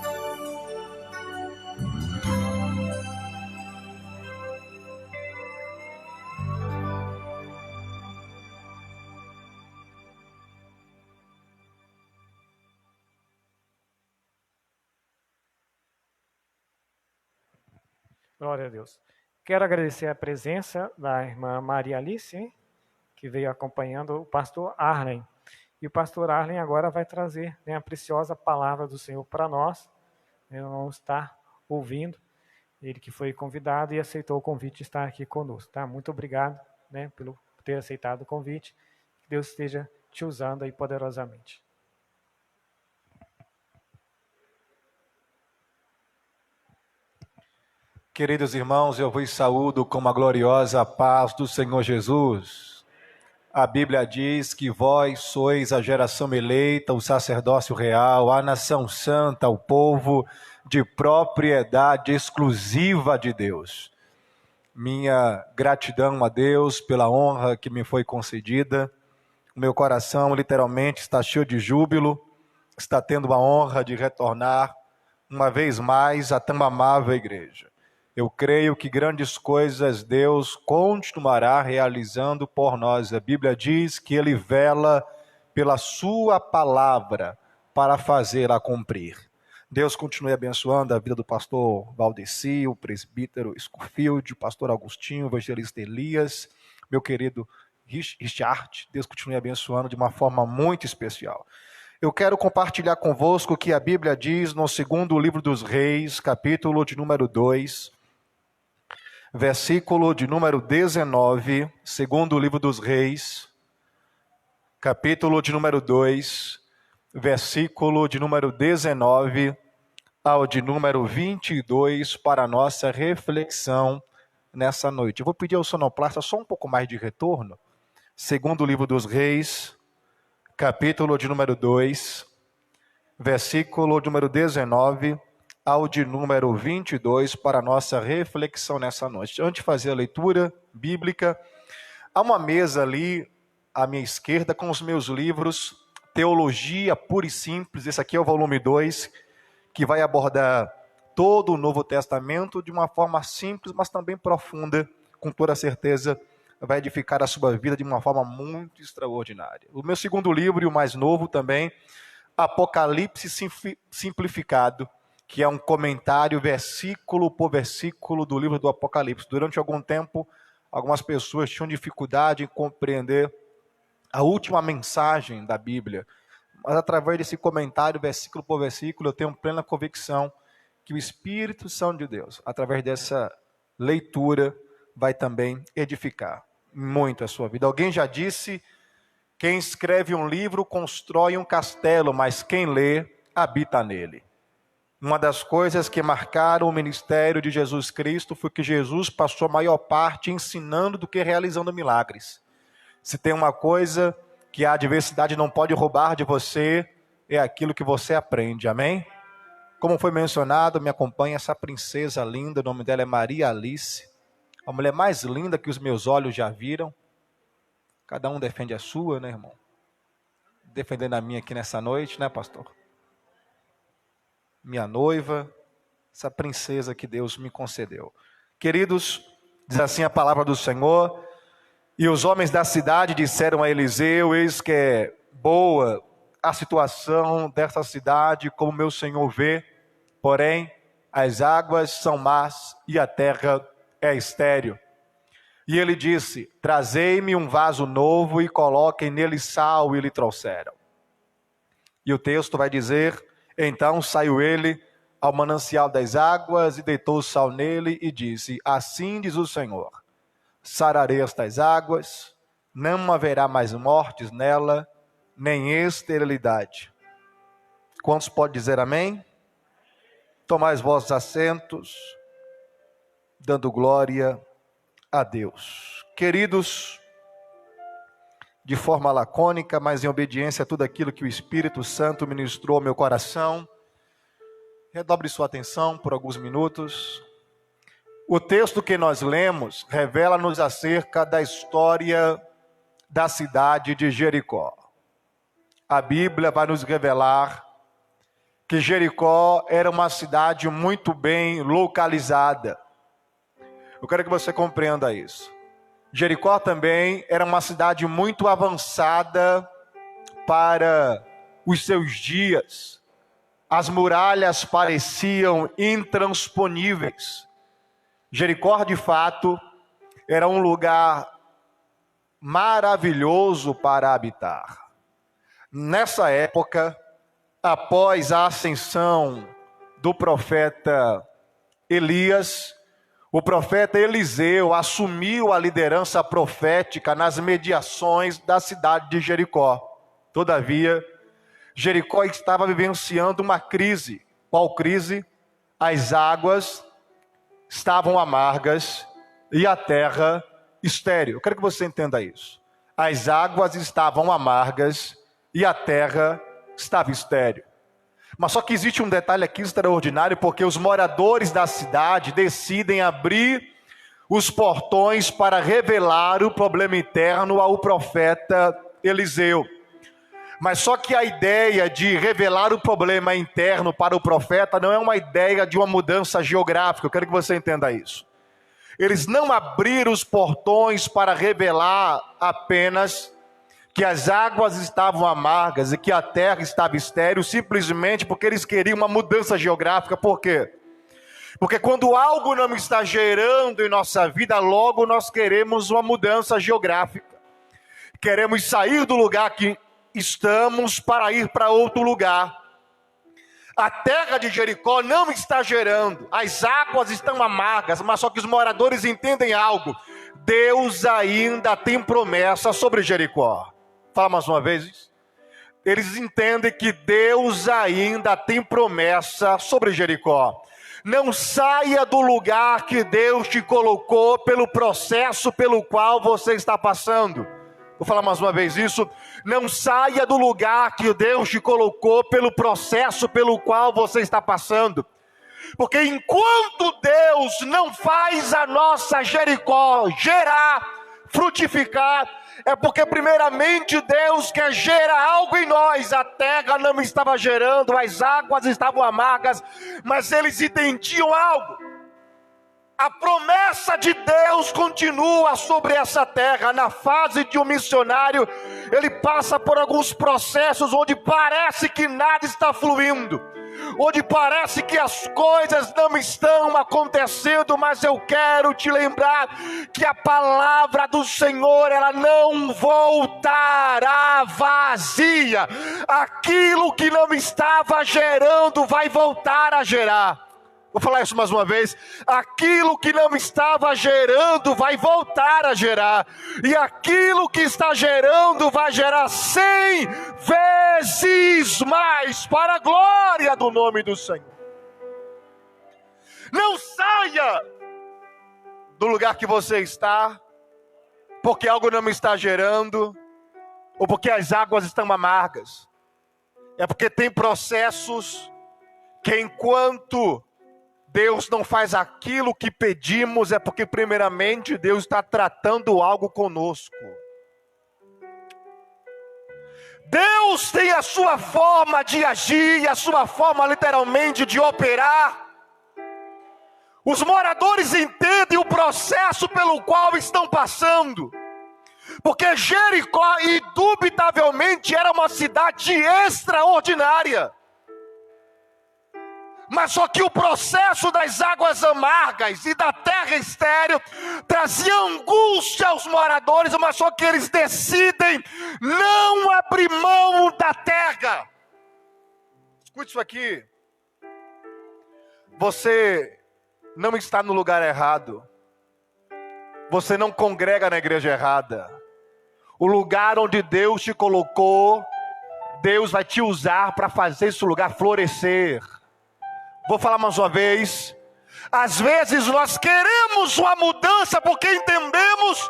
Glória a Deus. Quero agradecer a presença da irmã Maria Alice, hein, que veio acompanhando o pastor Arlen. E o pastor Arlen agora vai trazer, né, a preciosa palavra do Senhor para nós. Nós vamos estar ouvindo. Ele que foi convidado e aceitou o convite de estar aqui conosco. Tá? Muito obrigado, né, por ter aceitado o convite. Que Deus esteja te usando aí poderosamente. Queridos irmãos, eu vos saúdo com a gloriosa paz do Senhor Jesus. A Bíblia diz que vós sois a geração eleita, o sacerdócio real, a nação santa, o povo de propriedade exclusiva de Deus. Minha gratidão a Deus pela honra que me foi concedida. O meu coração literalmente está cheio de júbilo, está tendo a honra de retornar uma vez mais à tão amável igreja. Eu creio que grandes coisas Deus continuará realizando por nós. A Bíblia diz que Ele vela pela sua palavra para fazê-la cumprir. Deus continue abençoando a vida do pastor Valdeci, o presbítero Scofield, o pastor Agostinho, o evangelista Elias, meu querido Richard. Deus continue abençoando de uma forma muito especial. Eu quero compartilhar convosco o que a Bíblia diz no segundo livro dos Reis, capítulo de número 2, versículo de número 19, segundo livro dos Reis, capítulo de número 2, versículo de número 19 ao de número 22 para a nossa reflexão nessa noite. Eu vou pedir ao sonoplasta só um pouco mais de retorno. Segundo livro dos Reis, capítulo de número 2, versículo de número 19 ao de número 22 para a nossa reflexão nessa noite. Antes de fazer a leitura bíblica, há uma mesa ali à minha esquerda com os meus livros Teologia Pura e Simples. Esse aqui é o volume 2, que vai abordar todo o Novo Testamento de uma forma simples, mas também profunda. Com toda certeza vai edificar a sua vida de uma forma muito extraordinária. O meu segundo livro, e o mais novo também, Apocalipse Simplificado, que é um comentário versículo por versículo do livro do Apocalipse. Durante algum tempo, algumas pessoas tinham dificuldade em compreender a última mensagem da Bíblia. Mas através desse comentário, versículo por versículo, eu tenho plena convicção que o Espírito Santo de Deus, através dessa leitura, vai também edificar muito a sua vida. Alguém já disse, quem escreve um livro constrói um castelo, mas quem lê, habita nele. Uma das coisas que marcaram o ministério de Jesus Cristo foi que Jesus passou a maior parte ensinando do que realizando milagres. Se tem uma coisa que a adversidade não pode roubar de você, é aquilo que você aprende, amém? Como foi mencionado, me acompanha essa princesa linda, o nome dela é Maria Alice. A mulher mais linda que os meus olhos já viram. Cada um defende a sua, né, irmão? Defendendo a minha aqui nessa noite, né, pastor? Minha noiva, essa princesa que Deus me concedeu. Queridos, diz assim a palavra do Senhor: e os homens da cidade disseram a Eliseu: eis que é boa a situação desta cidade, como meu senhor vê, porém as águas são más e a terra é estéril. E ele disse: trazei-me um vaso novo e coloquem nele sal, e lhe trouxeram. E o texto vai dizer: então saiu ele ao manancial das águas e deitou o sal nele e disse: assim diz o Senhor, sararei estas águas, não haverá mais mortes nela, nem esterilidade. Quantos podem dizer amém? Tomai os vossos assentos, dando glória a Deus. Queridos, de forma lacônica, mas em obediência a tudo aquilo que o Espírito Santo ministrou ao meu coração, redobre sua atenção por alguns minutos. O texto que nós lemos revela-nos acerca da história da cidade de Jericó. A Bíblia vai nos revelar que Jericó era uma cidade muito bem localizada. Eu quero que você compreenda isso. Jericó também era uma cidade muito avançada para os seus dias. As muralhas pareciam intransponíveis. Jericó, de fato, era um lugar maravilhoso para habitar. Nessa época, após a ascensão do profeta Elias, o profeta Eliseu assumiu a liderança profética nas mediações da cidade de Jericó. Todavia, Jericó estava vivenciando uma crise. Qual crise? As águas estavam amargas e a terra estéril. Eu quero que você entenda isso. As águas estavam amargas e a terra estava estéril. Mas só que existe um detalhe aqui extraordinário, porque os moradores da cidade decidem abrir os portões para revelar o problema interno ao profeta Eliseu. Mas só que a ideia de revelar o problema interno para o profeta não é uma ideia de uma mudança geográfica. Eu quero que você entenda isso. Eles não abriram os portões para revelar apenas que as águas estavam amargas e que a terra estava estéril, simplesmente porque eles queriam uma mudança geográfica. Por quê? Porque quando algo não está gerando em nossa vida, logo nós queremos uma mudança geográfica. Queremos sair do lugar que estamos para ir para outro lugar. A terra de Jericó não está gerando, as águas estão amargas, mas só que os moradores entendem algo: Deus ainda tem promessa sobre Jericó. Fala mais uma vez. Eles entendem que Deus ainda tem promessa sobre Jericó. Não saia do lugar que Deus te colocou pelo processo pelo qual você está passando. Vou falar mais uma vez isso. Não saia do lugar que Deus te colocou pelo processo pelo qual você está passando. Porque enquanto Deus não faz a nossa Jericó gerar, frutificar, é porque primeiramente Deus quer gerar algo em nós. A terra não estava gerando, as águas estavam amargas, mas eles entendiam algo. A promessa de Deus continua sobre essa terra. Na fase de um missionário, ele passa por alguns processos onde parece que nada está fluindo, onde parece que as coisas não estão acontecendo, mas eu quero te lembrar que a palavra do Senhor, ela não voltará vazia. Aquilo que não estava gerando vai voltar a gerar. Vou falar isso mais uma vez. Aquilo que não estava gerando vai voltar a gerar. E aquilo que está gerando vai gerar 100 vezes mais, para a glória do nome do Senhor. Não saia do lugar que você está, porque algo não está gerando, ou porque as águas estão amargas. É porque tem processos que enquanto Deus não faz aquilo que pedimos, é porque primeiramente Deus está tratando algo conosco. Deus tem a sua forma de agir, a sua forma literalmente de operar. Os moradores entendem o processo pelo qual estão passando. Porque Jericó, indubitavelmente, era uma cidade extraordinária. Mas só que o processo das águas amargas e da terra estéril trazia angústia aos moradores, mas só que eles decidem não abrir mão da terra. Escute isso aqui. Você não está no lugar errado. Você não congrega na igreja errada. O lugar onde Deus te colocou, Deus vai te usar para fazer esse lugar florescer. Vou falar mais uma vez. Às vezes nós queremos uma mudança porque entendemos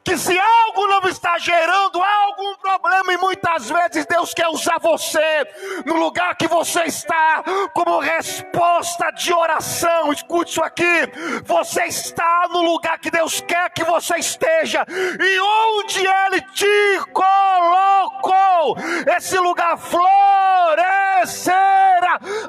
que se algo não está gerando algum problema, e muitas vezes Deus quer usar você no lugar que você está como resposta de oração. Escute isso aqui. Você está no lugar que Deus quer que você esteja, e onde Ele te colocou, esse lugar florescerá.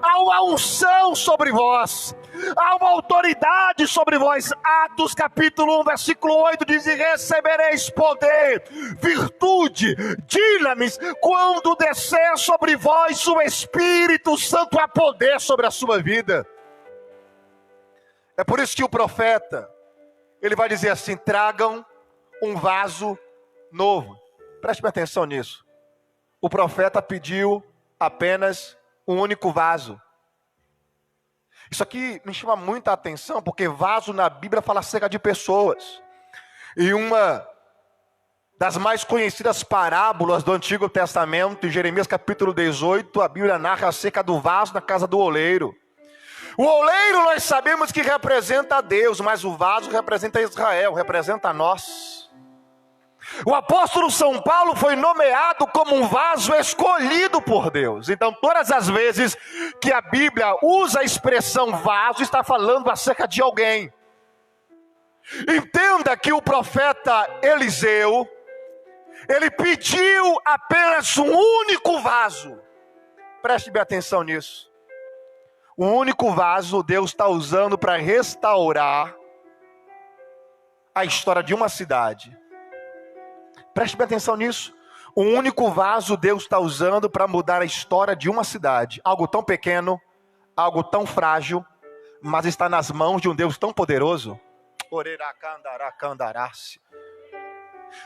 Há uma unção sobre vós, há uma autoridade sobre vós. Atos capítulo 1, versículo 8 diz: e recebereis poder, virtude, dinamis, quando descer sobre vós o Espírito Santo. Há poder sobre a sua vida. É por isso que o profeta, ele vai dizer assim: tragam um vaso novo. Preste atenção nisso. O profeta pediu apenas um único vaso. Isso aqui me chama muita atenção, porque vaso na Bíblia fala acerca de pessoas. E uma das mais conhecidas parábolas do Antigo Testamento, em Jeremias capítulo 18, a Bíblia narra acerca do vaso na casa do oleiro. O oleiro nós sabemos que representa a Deus, mas o vaso representa Israel, representa nós. O apóstolo São Paulo foi nomeado como um vaso escolhido por Deus. Então, todas as vezes que a Bíblia usa a expressão vaso, está falando acerca de alguém. Entenda que o profeta Eliseu, ele pediu apenas um único vaso. Preste bem atenção nisso. Um único vaso Deus está usando para restaurar a história de uma cidade. Preste bem atenção nisso. Um único vaso Deus está usando para mudar a história de uma cidade. Algo tão pequeno, algo tão frágil, mas está nas mãos de um Deus tão poderoso.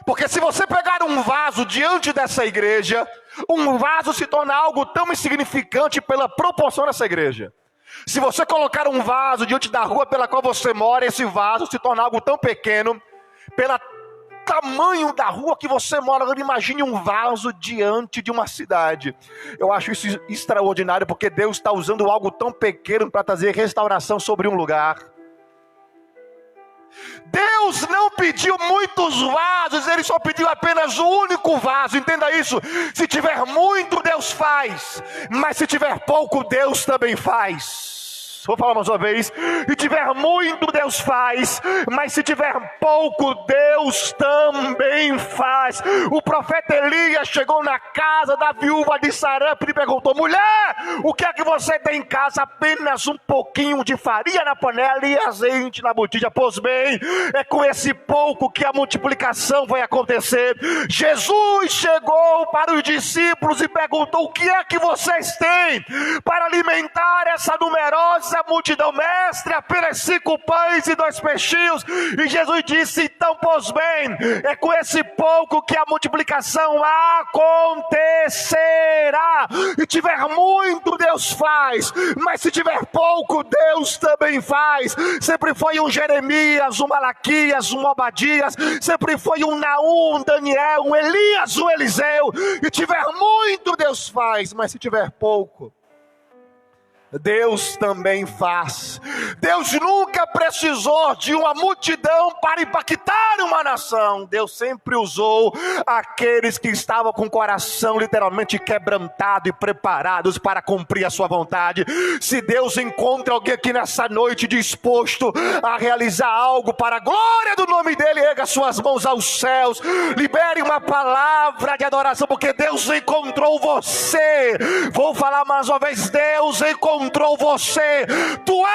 Porque se você pegar um vaso diante dessa igreja, um vaso se torna algo tão insignificante pela proporção dessa igreja. Se você colocar um vaso diante da rua pela qual você mora, esse vaso se torna algo tão pequeno pela tamanho da rua que você mora. Agora imagine um vaso diante de uma cidade. Eu acho isso extraordinário, porque Deus está usando algo tão pequeno para trazer restauração sobre um lugar. Deus não pediu muitos vasos, Ele só pediu apenas um único vaso. Entenda isso. Se tiver muito, Deus faz, mas se tiver pouco, Deus também faz. Vou falar mais uma vez. Se tiver muito, Deus faz, mas se tiver pouco, Deus também faz. O profeta Elias chegou na casa da viúva de Sarepta e perguntou: mulher, o que é que você tem em casa? Apenas um pouquinho de farinha na panela e azeite na botija. Pois bem, é com esse pouco que a multiplicação vai acontecer. Jesus chegou para os discípulos e perguntou: o que é que vocês têm para alimentar essa numerosa multidão? Mestre, apenas 5 pães e 2 peixinhos. E Jesus disse: então, pois bem, é com esse pouco que a multiplicação acontecerá. E tiver muito, Deus faz, mas se tiver pouco, Deus também faz. Sempre foi um Jeremias, um Malaquias, um Obadias, sempre foi um Naum, um Daniel, um Elias, um Eliseu. E tiver muito, Deus faz, mas se tiver pouco, Deus também faz. Deus nunca precisou de uma multidão para impactar uma nação. Deus sempre usou aqueles que estavam com o coração literalmente quebrantado e preparados para cumprir a sua vontade. Se Deus encontra alguém aqui nessa noite disposto a realizar algo para a glória do nome dele, erga suas mãos aos céus, libere uma palavra de adoração, porque Deus encontrou você. Vou falar mais uma vez: Deus encontrou você. Tu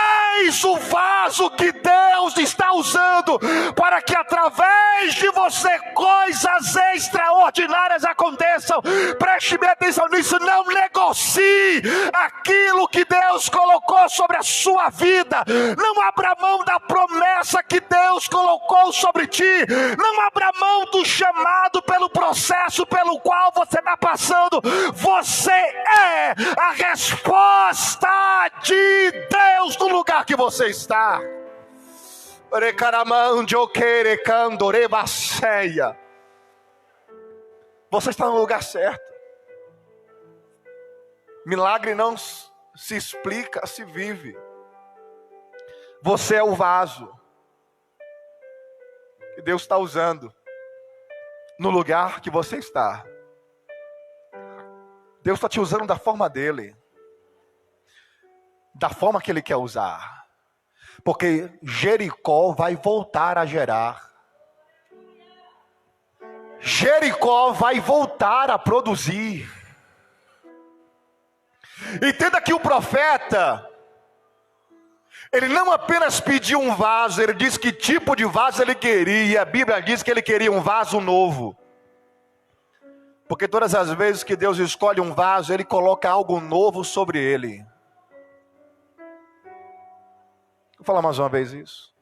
és o vaso que Deus está usando para que através de você coisas extraordinárias aconteçam. Preste bem atenção nisso, não negocie aquilo que Deus colocou sobre a sua vida. Não abra mão da promessa que Deus colocou sobre ti. Não abra mão do chamado pelo processo pelo qual você está passando. Você é a resposta de Deus no lugar que você está. Você está no lugar certo. Milagre não se explica, se vive. Você é o vaso que Deus está usando no lugar que você está. Deus está te usando da forma dele, da forma que ele quer usar, porque Jericó vai voltar a gerar. Jericó vai voltar a produzir. Entenda que o profeta, ele não apenas pediu um vaso, ele disse que tipo de vaso ele queria. A Bíblia diz que ele queria um vaso novo. Porque todas as vezes que Deus escolhe um vaso, ele coloca algo novo sobre ele. Vou falar mais uma vez isso.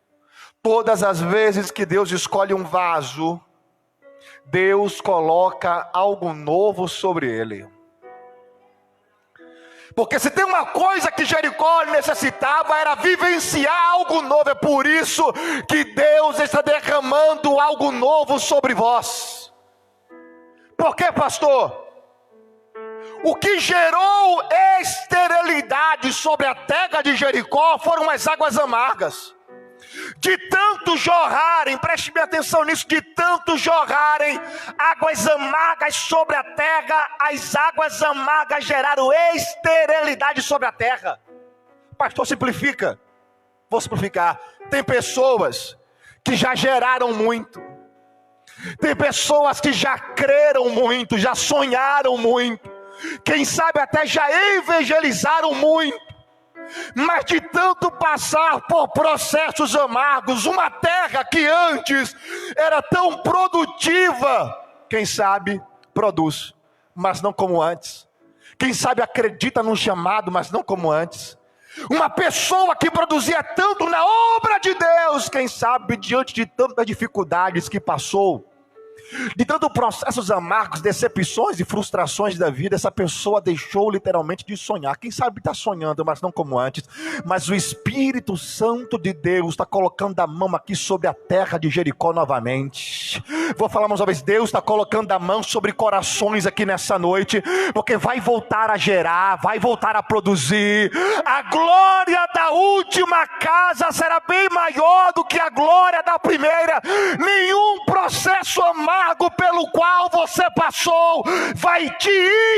Todas as vezes que Deus escolhe um vaso, Deus coloca algo novo sobre ele. Porque se tem uma coisa que Jericó necessitava, era vivenciar algo novo. É por isso que Deus está derramando algo novo sobre vós. Por quê, pastor? O que gerou esterilidade sobre a terra de Jericó foram as águas amargas. De tanto jorrarem, preste bem atenção nisso, de tanto jorrarem águas amargas sobre a terra, as águas amargas geraram esterilidade sobre a terra. Pastor, simplifica. Vou simplificar. Tem pessoas que já geraram muito. Tem pessoas que já creram muito, já sonharam muito. Quem sabe até já evangelizaram muito. Mas de tanto passar por processos amargos, uma terra que antes era tão produtiva, quem sabe produz, mas não como antes. Quem sabe acredita no chamado, mas não como antes. Uma pessoa que produzia tanto na obra de Deus, quem sabe diante de tantas dificuldades que passou, de tantos processos amargos, decepções e frustrações da vida, essa pessoa deixou literalmente de sonhar. Quem sabe está sonhando, mas não como antes. Mas o Espírito Santo de Deus está colocando a mão aqui sobre a terra de Jericó novamente. Vou falar mais uma vez, Deus está colocando a mão sobre corações aqui nessa noite, porque vai voltar a gerar, vai voltar a produzir. A glória da última casa será bem maior do que a glória da primeira. Nenhum processo amargo pelo qual você passou vai te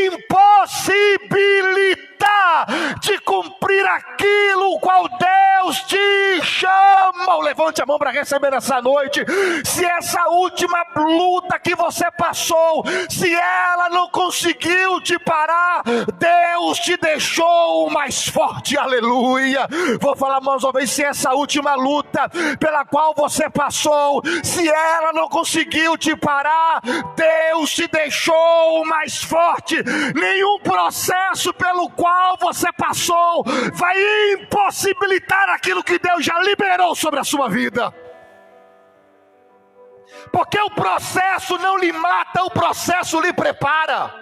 impossibilitar de cumprir aquilo qual Deus te chama. Levante a mão para receber nessa noite. Se essa última luta que você passou, se ela não conseguiu te parar, Deus te deixou mais forte. Aleluia. Vou falar mais uma vez, se essa última luta pela qual você passou, se ela não conseguiu te parar, Deus te deixou mais forte. Nenhum processo pelo qual você passou vai impossibilitar aquilo que Deus já liberou sobre a sua vida. Porque o processo não lhe mata, o processo lhe prepara.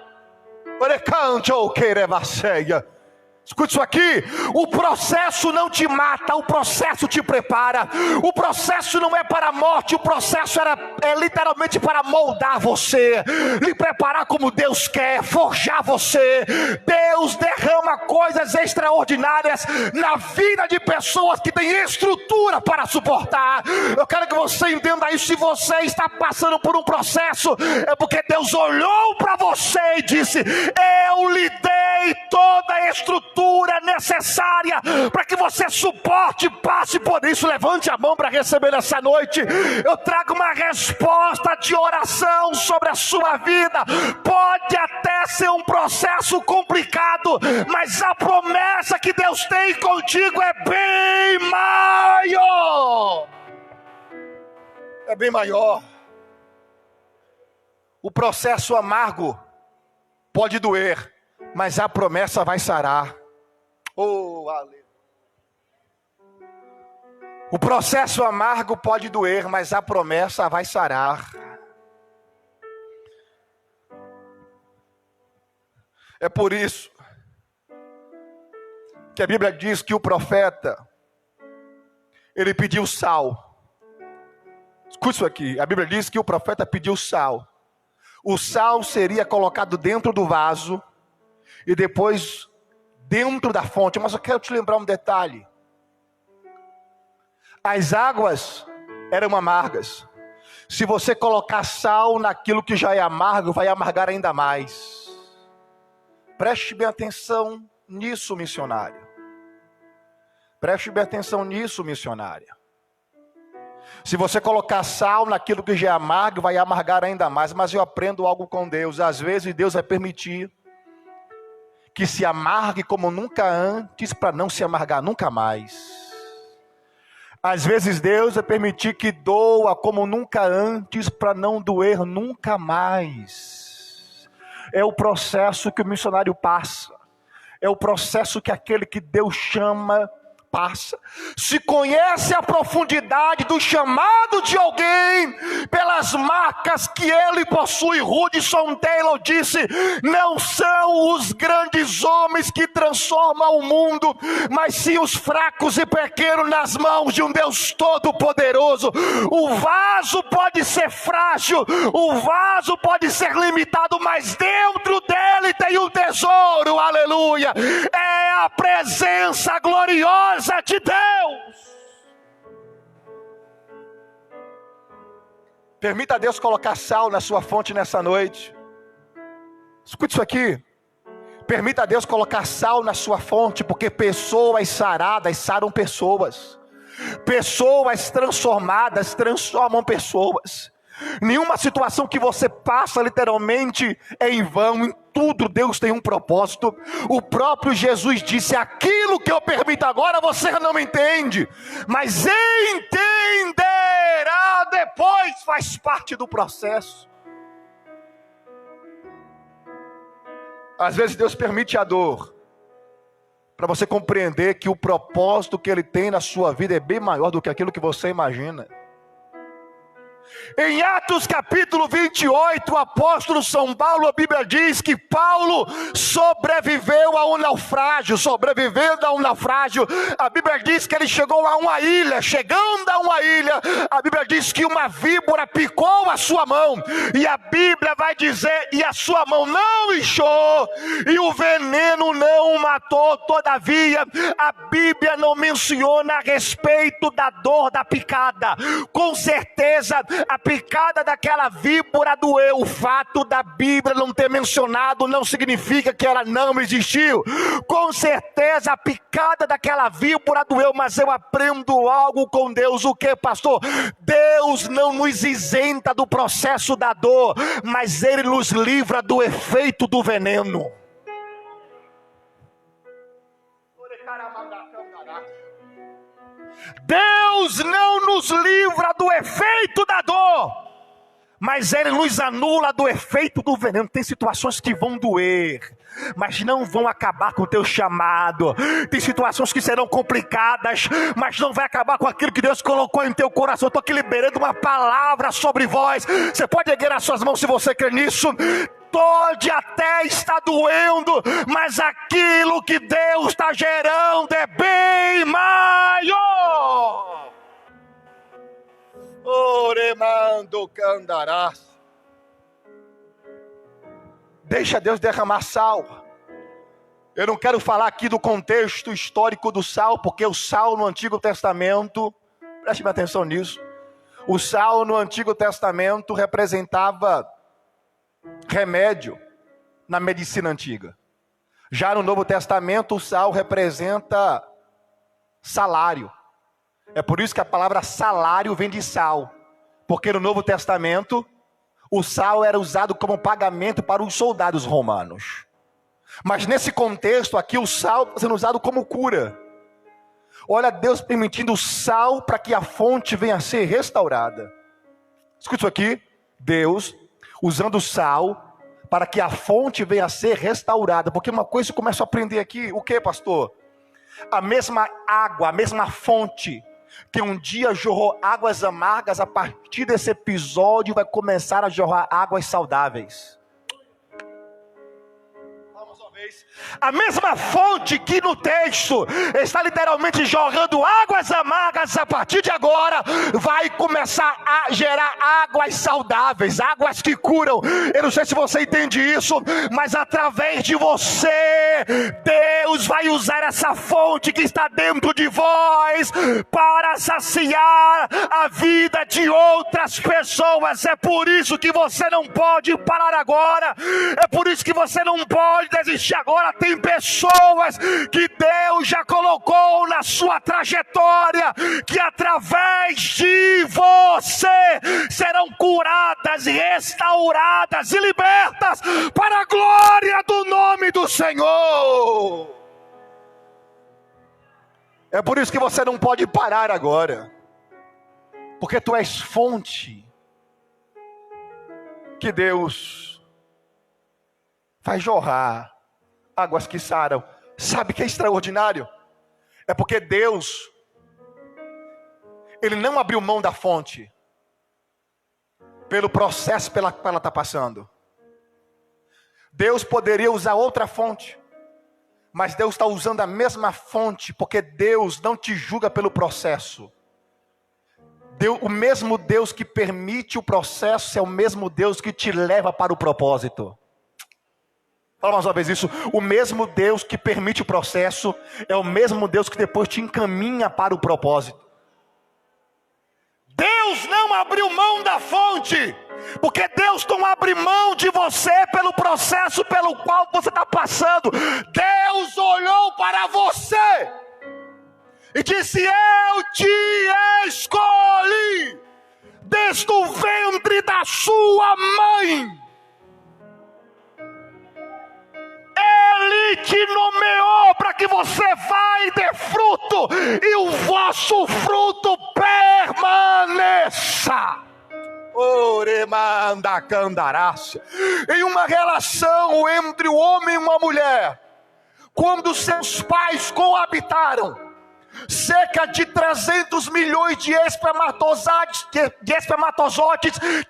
Escute isso aqui, o processo não te mata, o processo te prepara. O processo não é para a morte, o processo é literalmente para moldar você, lhe preparar como Deus quer, forjar você. Deus derrama coisas extraordinárias na vida de pessoas que têm estrutura para suportar. Eu quero que você entenda isso. Se você está passando por um processo, é porque Deus olhou para você e disse: eu lhe dei toda a estrutura necessária para que você suporte e passe por isso. Levante a mão para receber essa noite. Eu trago uma resposta de oração sobre a sua vida. Pode até ser um processo complicado, mas a promessa que Deus tem contigo é bem maior. É bem maior. O processo amargo pode doer, mas a promessa vai sarar. Oh, aleluia. O processo amargo pode doer, mas a promessa vai sarar. É por isso que a Bíblia diz que o profeta, ele pediu sal. Escute isso aqui, a Bíblia diz que o profeta pediu sal. O sal seria colocado dentro do vaso e depois dentro da fonte. Mas eu quero te lembrar um detalhe. As águas eram amargas. Se você colocar sal naquilo que já é amargo, vai amargar ainda mais. Preste bem atenção nisso, missionário. Preste bem atenção nisso, missionária. Se você colocar sal naquilo que já é amargo, vai amargar ainda mais. Mas eu aprendo algo com Deus. Às vezes Deus vai permitir que se amargue como nunca antes, para não se amargar nunca mais. Às vezes Deus vai permitir que doa como nunca antes, para não doer nunca mais. É o processo que o missionário passa. É o processo que aquele que Deus chama passa. Se conhece a profundidade do chamado de alguém pelas marcas que ele possui. Hudson Taylor disse: não são os grandes homens que transformam o mundo, mas sim os fracos e pequenos nas mãos de um Deus todo-poderoso. O vaso pode ser frágil, o vaso pode ser limitado, mas dentro dele tem um tesouro. Aleluia! É a presença gloriosa de Deus. Permita a Deus colocar sal na sua fonte nessa noite. Escute isso aqui. Permita a Deus colocar sal na sua fonte, porque pessoas saradas saram pessoas. Pessoas transformadas transformam pessoas. Nenhuma situação que você passa literalmente é em vão. Em tudo Deus tem um propósito. O próprio Jesus disse: aquilo que eu permito agora você não entende, mas entenderá depois. Faz parte do processo. Às vezes Deus permite a dor para você compreender que o propósito que Ele tem na sua vida é bem maior do que aquilo que você imagina. Em Atos capítulo 28, o apóstolo São Paulo, a Bíblia diz que Paulo sobreviveu a um naufrágio. Sobrevivendo a um naufrágio, a Bíblia diz que ele chegou a uma ilha. Chegando a uma ilha, a Bíblia diz que uma víbora picou a sua mão. E a Bíblia vai dizer: e a sua mão não inchou, e o veneno não o matou. Todavia, a Bíblia não menciona a respeito da dor da picada. Com certeza, a picada daquela víbora doeu. O fato da Bíblia não ter mencionado não significa que ela não existiu. Com certeza a picada daquela víbora doeu, mas eu aprendo algo com Deus. O que, pastor? Deus não nos isenta do processo da dor, mas Ele nos livra do efeito do veneno. Deus não nos livra do efeito da dor, mas Ele nos anula do efeito do veneno. Tem situações que vão doer, mas não vão acabar com o teu chamado. Tem situações que serão complicadas, mas não vai acabar com aquilo que Deus colocou em teu coração. Eu estou aqui liberando uma palavra sobre vós. Você pode erguer as suas mãos se você crê nisso. Pode até estar doendo, mas aquilo que Deus está gerando é bem maior. Oremando candarás. Deixa Deus derramar sal. Eu não quero falar aqui do contexto histórico do sal, porque o sal no Antigo Testamento, preste atenção nisso, o sal no Antigo Testamento representava remédio na medicina antiga. Já no Novo Testamento, o sal representa salário. É por isso que a palavra salário vem de sal, porque no Novo Testamento o sal era usado como pagamento para os soldados romanos. Mas nesse contexto aqui, o sal está sendo usado como cura. Olha, Deus permitindo o sal para que a fonte venha a ser restaurada. Escuta isso aqui. Deus usando o sal para que a fonte venha a ser restaurada. Porque uma coisa eu começo a aprender aqui. O que, pastor? A mesma água, a mesma fonte que um dia jorrou águas amargas, a partir desse episódio vai começar a jorrar águas saudáveis. A mesma fonte que no texto está literalmente jorrando águas amargas, a partir de agora vai começar a gerar águas saudáveis, águas que curam. Eu não sei se você entende isso, mas através de você, Deus vai usar essa fonte que está dentro de vós para saciar a vida de outras pessoas. É por isso que você não pode parar agora, é por isso que você não pode desistir agora. Tem pessoas que Deus já colocou na sua trajetória, que através de você serão curadas, restauradas e libertas para a glória do nome do Senhor. É por isso que você não pode parar agora, porque tu és fonte que Deus vai jorrar águas que saram. Sabe o que é extraordinário? É porque Deus, Ele não abriu mão da fonte pelo processo pela qual ela está passando. Deus poderia usar outra fonte, mas Deus está usando a mesma fonte, porque Deus não te julga pelo processo. O mesmo Deus que permite o processo é o mesmo Deus que te leva para o propósito. Fala mais uma vez isso. O mesmo Deus que permite o processo é o mesmo Deus que depois te encaminha para o propósito. Deus não abriu mão da fonte, porque Deus não abre mão de você pelo processo pelo qual você está passando. Deus olhou para você e disse: eu te escolhi desde o ventre da sua mãe. Ele te nomeou para que você vá e dê fruto, e o vosso fruto permaneça. Oremanda candarácia. Em uma relação entre o homem e uma mulher, quando seus pais coabitaram, cerca de 300 milhões de espermatozoides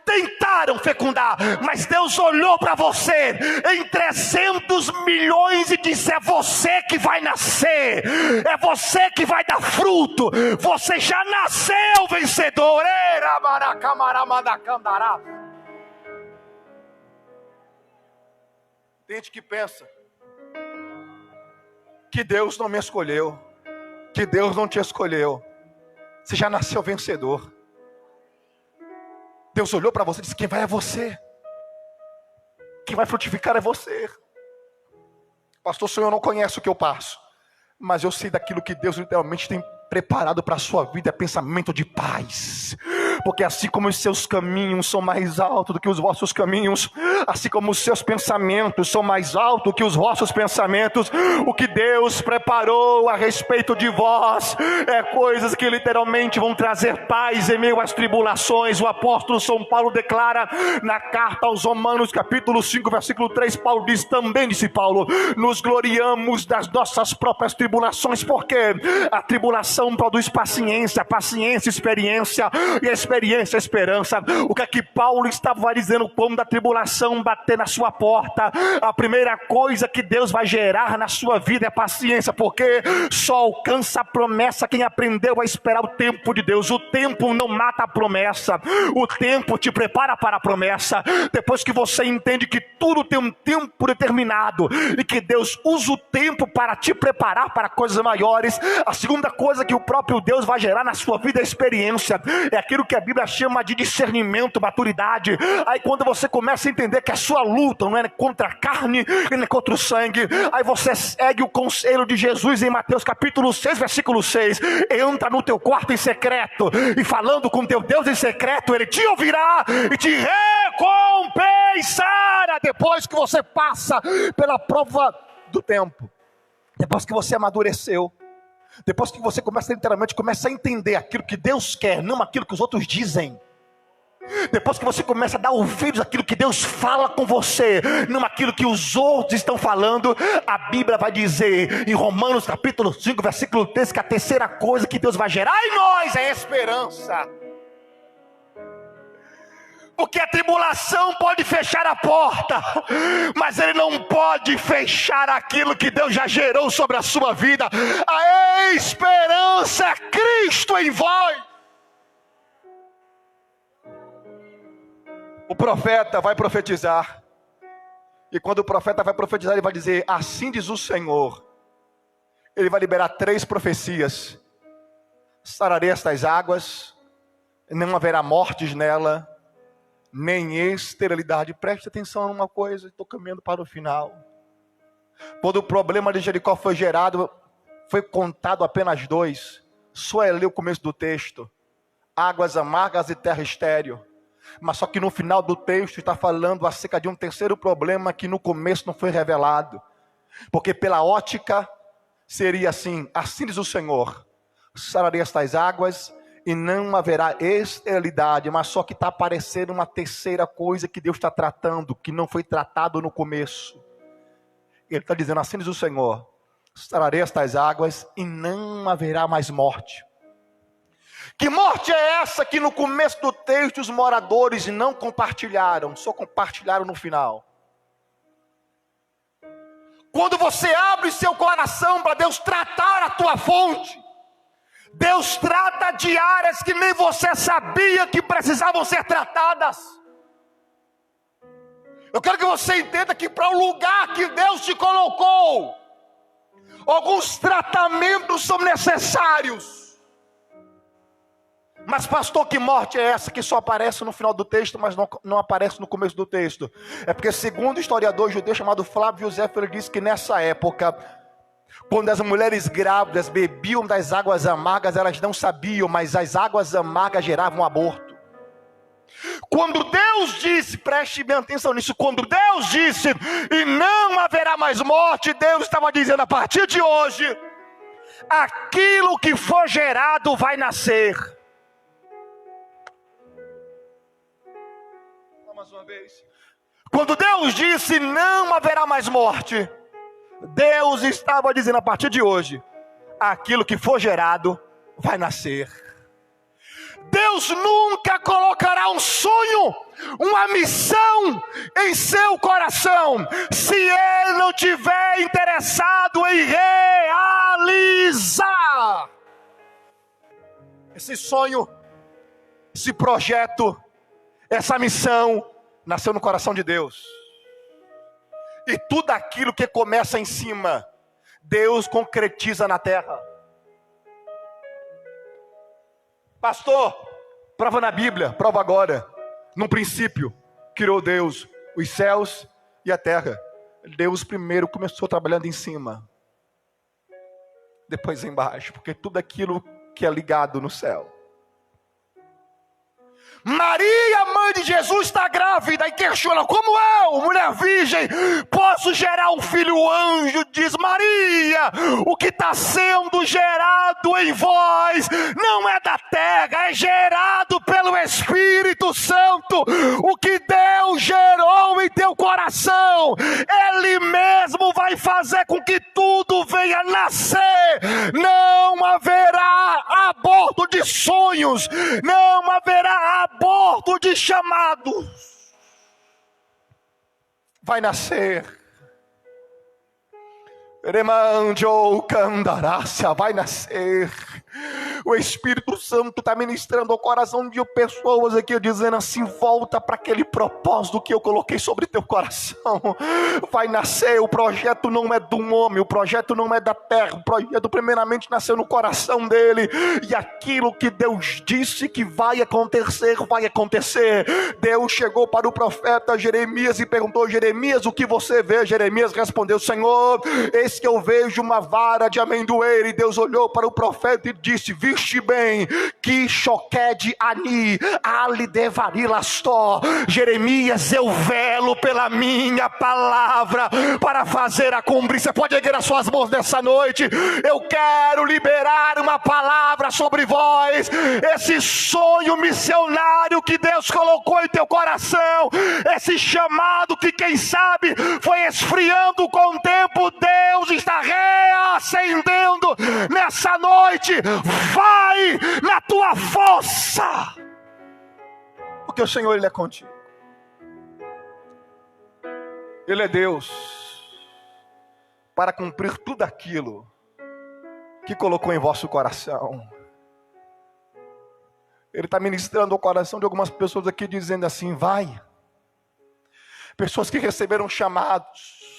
tentaram fecundar, mas Deus olhou para você em 300 milhões e disse: é você que vai nascer, é você que vai dar fruto, você já nasceu vencedor. Tem gente que pensa que Deus não me escolheu, que Deus não te escolheu. Você já nasceu vencedor. Deus olhou para você e disse: quem vai é você, quem vai frutificar é você. Pastor, o senhor não conhece o que eu passo, mas eu sei daquilo que Deus literalmente tem preparado para a sua vida. É pensamento de paz, porque assim como os seus caminhos são mais altos do que os vossos caminhos, assim como os seus pensamentos são mais altos que os vossos pensamentos, o que Deus preparou a respeito de vós é coisas que literalmente vão trazer paz em meio às tribulações. O apóstolo São Paulo declara na carta aos Romanos, capítulo 5, versículo 3, Paulo diz, também disse Paulo, nos gloriamos das nossas próprias tribulações, porque a tribulação produz paciência, paciência, experiência, e a experiência experiência, a esperança. O que é que Paulo estava dizendo quando a tribulação bater na sua porta? A primeira coisa que Deus vai gerar na sua vida é paciência, porque só alcança a promessa quem aprendeu a esperar o tempo de Deus. O tempo não mata a promessa, o tempo te prepara para a promessa. Depois que você entende que tudo tem um tempo determinado e que Deus usa o tempo para te preparar para coisas maiores, a segunda coisa que o próprio Deus vai gerar na sua vida é experiência. É aquilo que a Bíblia chama de discernimento, maturidade. Aí quando você começa a entender que a sua luta não é contra a carne e nem contra o sangue, aí você segue o conselho de Jesus em Mateus capítulo 6, versículo 6. Entra no teu quarto em secreto e falando com teu Deus em secreto, Ele te ouvirá e te recompensará. Depois que você passa pela prova do tempo, depois que você amadureceu, depois que você começa a entender aquilo que Deus quer, não aquilo que os outros dizem. Depois que você começa a dar ouvidos àquilo que Deus fala com você, não aquilo que os outros estão falando, a Bíblia vai dizer em Romanos capítulo 5, versículo 3, que a terceira coisa que Deus vai gerar em nós é esperança. Porque a tribulação pode fechar a porta, mas Ele não pode fechar aquilo que Deus já gerou sobre a sua vida. A esperança é Cristo em vós. O profeta vai profetizar, e quando o profeta vai profetizar, ele vai dizer: assim diz o Senhor. Ele vai liberar 3 profecias: sararei estas águas, não haverá mortes nela, nem esterilidade. Preste atenção numa coisa, estou caminhando para o final. Quando o problema de Jericó foi gerado, foi contado apenas 2. Só é ler o começo do texto: águas amargas e terra estéril. Mas só que no final do texto está falando acerca de um terceiro problema que no começo não foi revelado. Porque pela ótica seria assim: assim diz o Senhor, sararei estas águas e não haverá esterilidade. Mas só que está aparecendo uma terceira coisa que Deus está tratando, que não foi tratado no começo. Ele está dizendo: assim diz o Senhor, sararei estas águas e não haverá mais morte. Que morte é essa que no começo do texto os moradores não compartilharam, só compartilharam no final? Quando você abre seu coração para Deus tratar a tua fonte, Deus trata de áreas que nem você sabia que precisavam ser tratadas. Eu quero que você entenda que para o lugar que Deus te colocou, alguns tratamentos são necessários. Mas pastor, que morte é essa que só aparece no final do texto, mas não aparece no começo do texto? É porque segundo o historiador judeu chamado Flávio José, ele diz que nessa época, quando as mulheres grávidas bebiam das águas amargas, elas não sabiam, mas as águas amargas geravam aborto. Quando Deus disse, preste bem atenção nisso, quando Deus disse, e não haverá mais morte, Deus estava dizendo: a partir de hoje, aquilo que for gerado vai nascer. Mais uma vez. Quando Deus disse, não haverá mais morte, Deus estava dizendo: a partir de hoje, aquilo que for gerado vai nascer. Deus nunca colocará um sonho, uma missão em seu coração, se Ele não tiver interessado em realizar. Esse sonho, esse projeto, essa missão nasceu no coração de Deus. E tudo aquilo que começa em cima, Deus concretiza na terra. Pastor, prova na Bíblia, prova agora. No princípio, criou Deus os céus e a terra. Deus primeiro começou trabalhando em cima, depois embaixo, porque tudo aquilo que é ligado no céu. Maria, mãe de Jesus, está grávida e questiona: como eu, mulher virgem, posso gerar um filho? O anjo diz: Maria, o que está sendo gerado em vós não é da terra, é gerado pelo Espírito Santo. O que Deus gerou em teu coração, Ele mesmo vai fazer com que tudo venha nascer. Não haverá haverá aborto de sonhos, não haverá aborto de chamados. Vai nascer. Remanjo Candarácia, vai nascer. O Espírito Santo está ministrando ao coração de pessoas aqui, dizendo assim: volta para aquele propósito que eu coloquei sobre teu coração. Vai nascer. O projeto não é de um homem, o projeto não é da terra, o projeto primeiramente nasceu no coração dele. E aquilo que Deus disse que vai acontecer, vai acontecer. Deus chegou para o profeta Jeremias e perguntou: Jeremias, o que você vê? Jeremias respondeu: Senhor, eis que eu vejo uma vara de amendoeira. E Deus olhou para o profeta e disse: viste bem, que choquede ani, ali devari lastó. Jeremias, eu velo pela minha palavra para fazer a cumprir. Você pode erguer as suas mãos nessa noite? Eu quero liberar uma palavra sobre vós. Esse sonho missionário que Deus colocou em teu coração, esse chamado que quem sabe foi esfriando com o tempo, Deus está reacendendo nessa noite. Vai na tua força, porque o Senhor, Ele é contigo. Ele é Deus para cumprir tudo aquilo que colocou em vosso coração. Ele está ministrando o coração de algumas pessoas aqui, dizendo assim: vai. Pessoas que receberam chamados,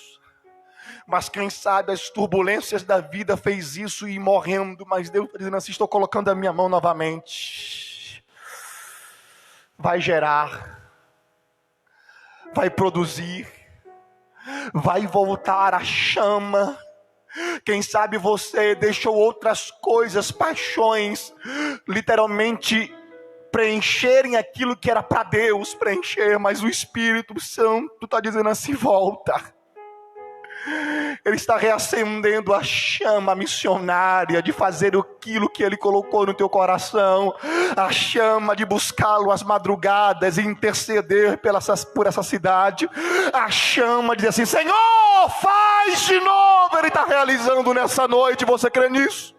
mas quem sabe as turbulências da vida fez isso e ir morrendo. Mas Deus está dizendo assim: estou colocando a minha mão novamente. Vai gerar, vai produzir, vai voltar a chama. Quem sabe você deixou outras coisas, paixões, literalmente preencherem aquilo que era para Deus preencher. Mas o Espírito Santo está dizendo assim: volta. Ele está reacendendo a chama missionária de fazer aquilo que Ele colocou no teu coração. A chama de buscá-lo às madrugadas e interceder por essa cidade. A chama de dizer assim: Senhor, faz de novo. Ele está realizando nessa noite. Você crê nisso?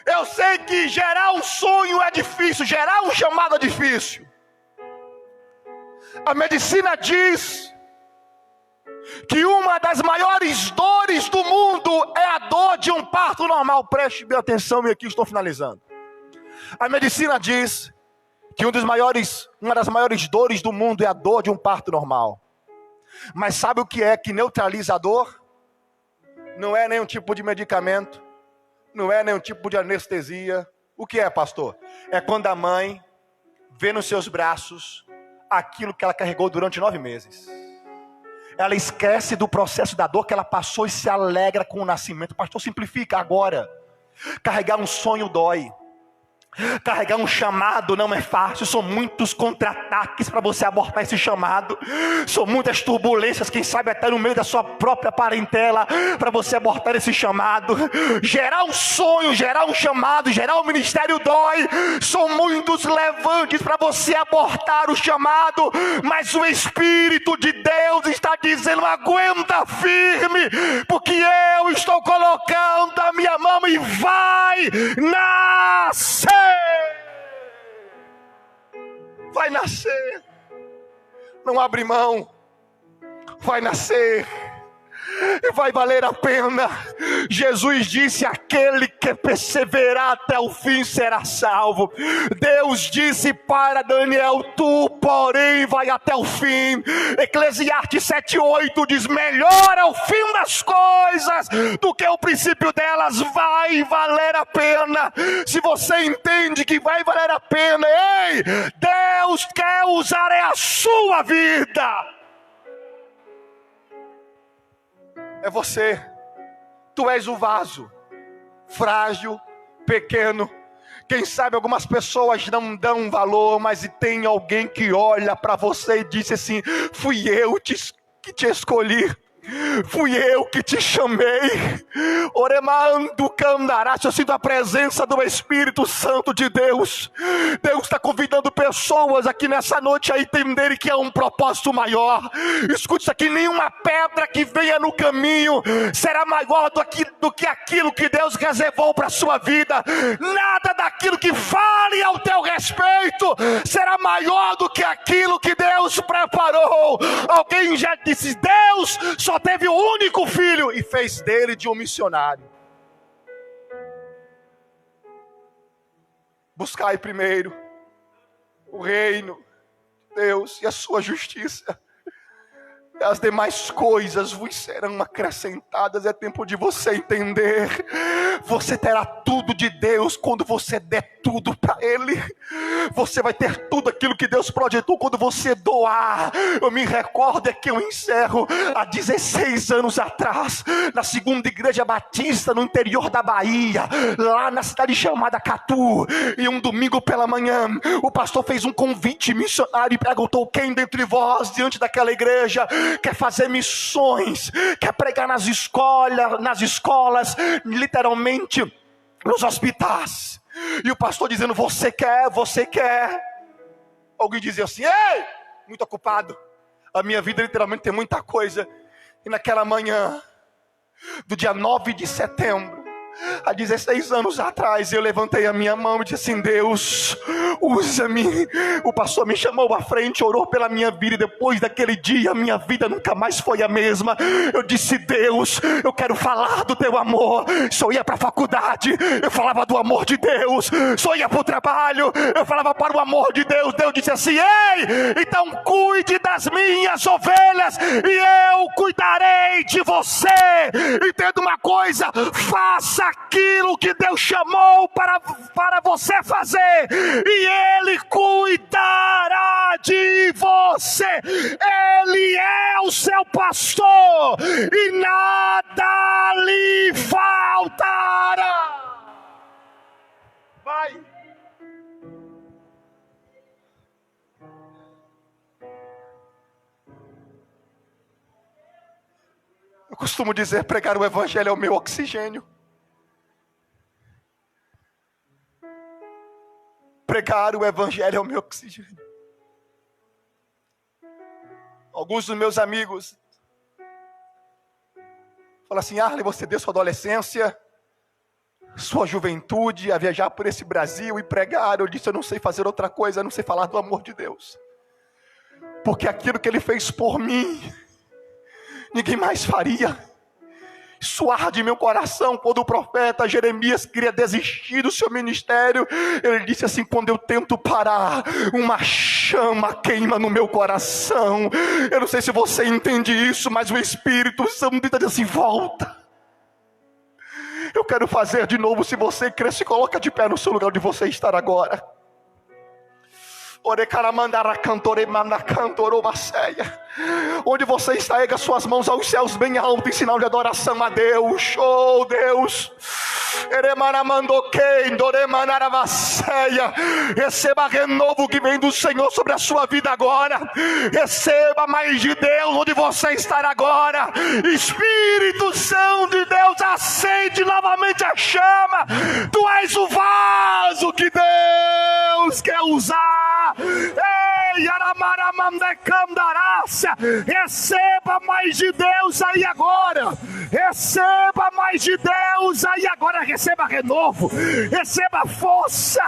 Eu sei que gerar um sonho é difícil, gerar um chamado é difícil. A medicina diz que uma das maiores dores do mundo é a dor de um parto normal. Preste bem atenção, e aqui estou finalizando. A medicina diz que uma das maiores dores do mundo é a dor de um parto normal. Mas sabe o que é que neutraliza a dor? Não é nenhum tipo de medicamento, não é nenhum tipo de anestesia. O que é, pastor? É quando a mãe vê nos seus braços aquilo que ela carregou durante 9 meses. Ela esquece do processo da dor que ela passou e se alegra com o nascimento. Pastor, simplifica agora. Carregar um sonho dói. Carregar um chamado não é fácil. São muitos contra-ataques para você abortar esse chamado. São muitas turbulências, quem sabe até no meio da sua própria parentela, para você abortar esse chamado. Gerar um sonho, gerar um chamado, gerar um ministério dói. São muitos levantes para você abortar o chamado. Mas o Espírito de Deus está dizendo: aguenta firme, porque eu estou colocando a minha mão e vai nascer. Vai nascer. Não abre mão. Vai nascer. E vai valer a pena. Jesus disse: aquele que perseverar até o fim será salvo. Deus disse para Daniel: tu, porém, vai até o fim. Eclesiastes 7:8 diz: melhor é o fim das coisas do que o princípio delas. Vai valer a pena. Se você entende que vai valer a pena, ei, Deus quer usar a sua vida. É você. Tu és o vaso, frágil, pequeno. Quem sabe algumas pessoas não dão valor, mas tem alguém que olha para você e diz assim: fui eu que te escolhi. Fui eu que te chamei. Oremando Candaracha, eu sinto a presença do Espírito Santo de Deus. Deus está convidando pessoas aqui nessa noite a entenderem que há um propósito maior. Escute isso aqui: nenhuma pedra que venha no caminho será maior do que aquilo que Deus reservou para a sua vida. Nada daquilo que fale ao teu respeito será maior do que aquilo que Deus preparou. Alguém já disse: Deus só teve um único filho e fez dele de um missionário. Buscai primeiro o reino de Deus e a sua justiça, e as demais coisas vos serão acrescentadas. É tempo de você entender: você terá tudo de Deus quando você der tudo para Ele. Você vai ter tudo aquilo que Deus projetou quando você doar. Eu me recordo, é que eu encerro, há 16 anos atrás, na segunda igreja batista no interior da Bahia, lá na cidade chamada Catu. E um domingo pela manhã, o pastor fez um convite missionário e perguntou: quem dentre vós, diante daquela igreja, quer fazer missões, quer pregar nas escolas, literalmente nos hospitais? E o pastor dizendo: você quer? Alguém dizia assim: ei, muito ocupado, a minha vida literalmente tem muita coisa. E naquela manhã do dia 9 de setembro, há 16 anos atrás, eu levantei a minha mão e disse assim: Deus, usa-me. O pastor me chamou à frente, orou pela minha vida, e depois daquele dia, a minha vida nunca mais foi a mesma. Eu disse: Deus, eu quero falar do teu amor. Só ia para a faculdade, eu falava do amor de Deus. Só ia para o trabalho, eu falava para o amor de Deus. Deus disse assim: ei, então cuide das minhas ovelhas e eu cuidarei de você. Entenda uma coisa: faça aquilo que Deus chamou para você fazer, e Ele cuidará de você. Ele é o seu pastor e nada lhe faltará. Vai. Eu costumo dizer: pregar o evangelho é o meu oxigênio. Pregar o evangelho é o meu oxigênio. Alguns dos meus amigos falam assim: Arley, você deu sua adolescência, sua juventude a viajar por esse Brasil e pregar. Eu disse: eu não sei fazer outra coisa, eu não sei falar do amor de Deus, porque aquilo que Ele fez por mim, ninguém mais faria. Isso arde meu coração. Quando o profeta Jeremias queria desistir do seu ministério, ele disse assim: quando eu tento parar, uma chama queima no meu coração. Eu não sei se você entende isso, mas o Espírito Santo diz assim: volta. Eu quero fazer de novo. Se você crer, se coloca de pé no seu lugar onde você está agora. Onde você está, erga suas mãos aos céus bem alto, em sinal de adoração a Deus. Oh Deus, receba renovo que vem do Senhor sobre a sua vida agora. Receba mais de Deus onde você está agora. Espírito Santo de Deus, acende novamente a chama. Tu és o vaso que Deus quer usar. Ei, receba mais de Deus aí agora. Receba mais de Deus aí agora. Receba renovo, receba força,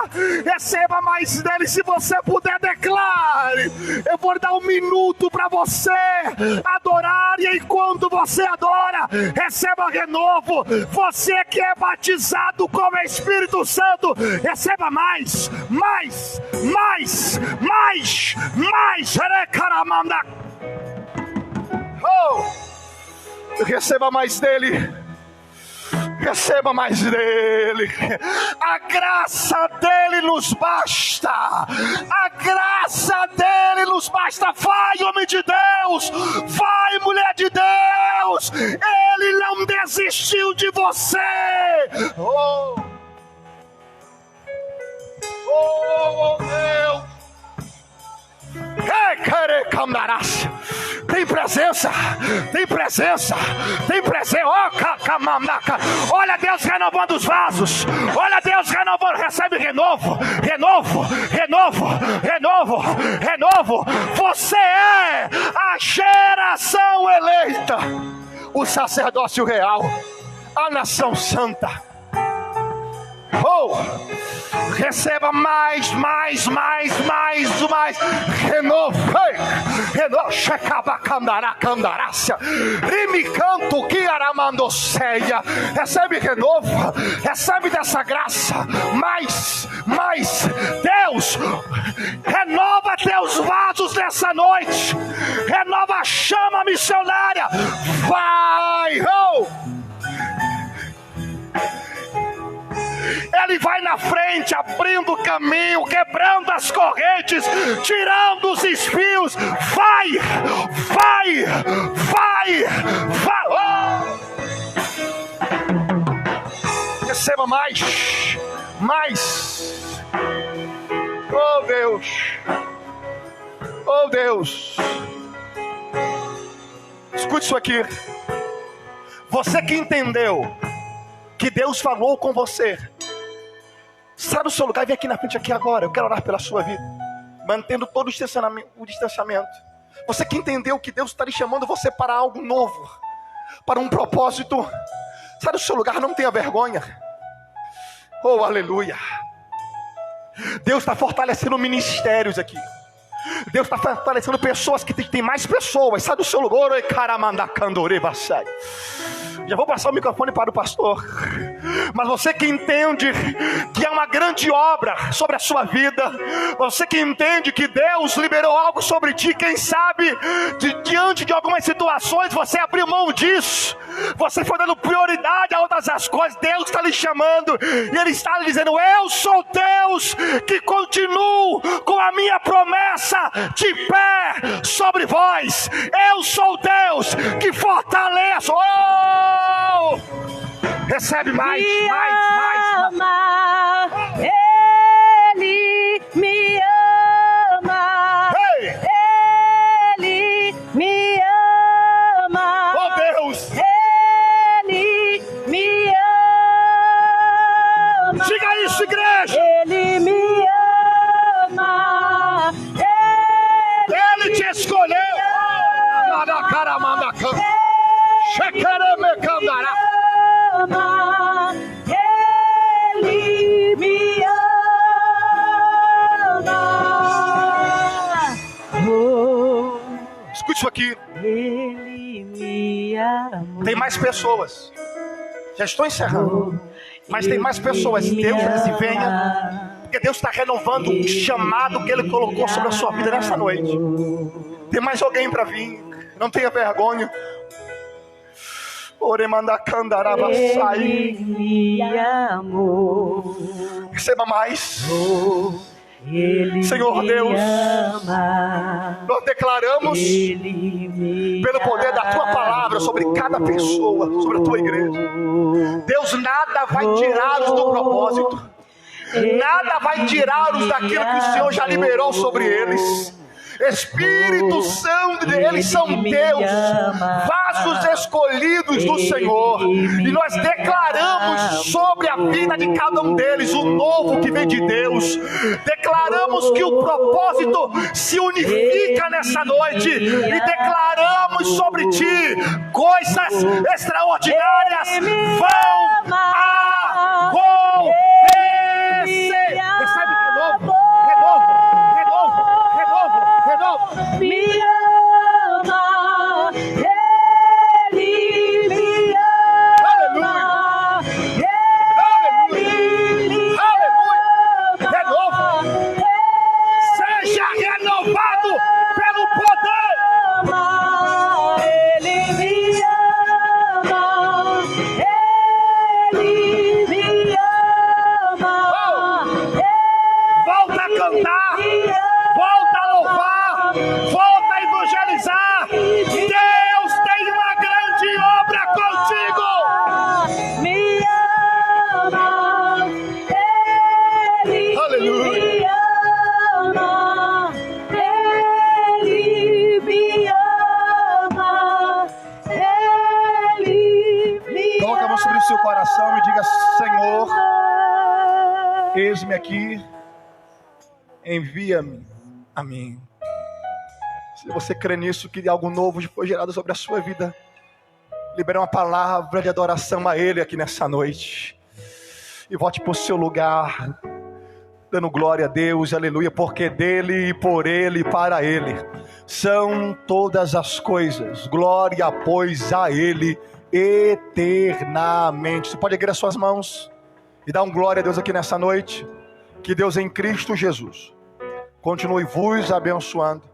receba mais dele. Se você puder, declare. Eu vou dar 1 minuto para você adorar, e enquanto você adora, receba renovo. Você que é batizado com o Espírito Santo, receba mais. Oh, receba mais dele. Receba mais dele. A graça dele nos basta. A graça dele nos basta. Vai, homem de Deus. Vai, mulher de Deus. Ele não desistiu de você. Oh, Deus. Tem presença, tem presença, tem presença. Olha Deus renovando os vasos. Olha Deus renovando. Recebe renovo, renovo, renovo, renovo, renovo. Você é a geração eleita, o sacerdócio real, a nação santa. Oh, receba mais, renovo, renovo, rimicanto que aramandoceia, recebe renovo, recebe dessa graça, mais, Deus, renova teus vasos nessa noite, renova a chama missionária, vai, Ele vai na frente, abrindo o caminho, quebrando as correntes, tirando os espinhos. Vai! Oh! Receba mais. Oh Deus. Escute isso aqui. Você que entendeu que Deus falou com você, sai do seu lugar e vem aqui na frente aqui agora. Eu quero orar pela sua vida, mantendo todo o distanciamento. Você que entendeu que Deus está lhe chamando você para algo novo, para um propósito, sai do seu lugar, não tenha vergonha. Oh, aleluia. Deus está fortalecendo ministérios aqui. Deus está fortalecendo pessoas que tem mais pessoas. Sai do seu lugar. Já vou passar o microfone para o pastor. Mas você que entende que é uma grande obra sobre a sua vida, você que entende que Deus liberou algo sobre ti, quem sabe diante de algumas situações você abriu mão disso, você foi dando prioridade a outras as coisas. Deus está lhe chamando e Ele está lhe dizendo: eu sou Deus que continuo com a minha promessa de pé sobre vós. Eu sou Deus que fortaleço. Oh! Recebe mais. Ele me ama. Hey! Ele me ama. Oh Deus! Ele me ama. Diga isso, igreja! Ele me ama. Ele te escolheu. Ele me ama. Oh, Escute isso aqui. Ele me ama. Tem mais pessoas. Já estou encerrando. Mas tem mais pessoas. Deus diz: venha. Porque Deus está renovando o chamado que Ele colocou sobre a sua vida nessa noite. Tem mais alguém para vir. Não tenha vergonha. Ele me amou. Receba mais. Ele Senhor me Deus, ama. nós declaramos pelo poder da Tua palavra sobre cada pessoa, sobre a Tua igreja. Deus, nada vai tirá-los do propósito. Nada vai tirá-los daquilo que o Senhor já liberou sobre eles. Espírito Santo, eles são Deus, vasos escolhidos do Senhor, e nós declaramos sobre a vida de cada um deles o novo que vem de Deus. Declaramos que o propósito se unifica nessa noite, e declaramos sobre ti coisas extraordinárias vão acontecer. Recebe de novo. Me ama, Ele me ama, Ele me ama. Renovo. Seja renovado pelo poder. Ele me ama, Ele seu coração e diga: Senhor, eis-me aqui, envia-me a mim. Se você crê nisso, que algo novo foi gerado sobre a sua vida, libere uma palavra de adoração a Ele aqui nessa noite. E volte para o seu lugar, dando glória a Deus, aleluia, porque dele e por Ele e para Ele são todas as coisas. Glória, pois, a Ele eternamente. Você pode erguer as suas mãos e dar um glória a Deus aqui nessa noite. Que Deus em Cristo Jesus continue vos abençoando.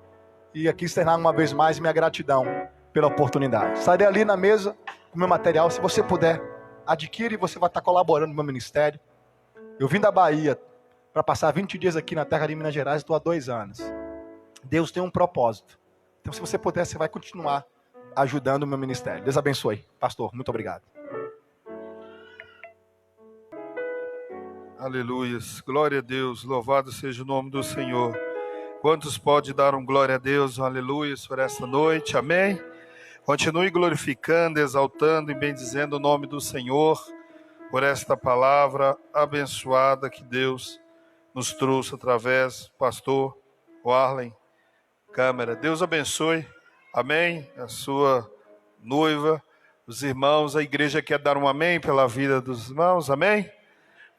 E aqui externar uma vez mais minha gratidão pela oportunidade. Estarei ali na mesa com meu material. Se você puder, adquire e você vai estar colaborando no meu ministério. Eu vim da Bahia para passar 20 dias aqui na terra de Minas Gerais. Estou há 2 anos. Deus tem um propósito. Então, se você puder, você vai continuar ajudando o meu ministério. Deus abençoe. Pastor, muito obrigado. Aleluias. Glória a Deus. Louvado seja o nome do Senhor. Quantos pode dar um glória a Deus, aleluia, por esta noite, amém? Continue glorificando, exaltando e bendizendo o nome do Senhor por esta palavra abençoada que Deus nos trouxe através do pastor Warlen Câmara. Deus abençoe, amém? A sua noiva, os irmãos, a igreja quer dar um amém pela vida dos irmãos, amém?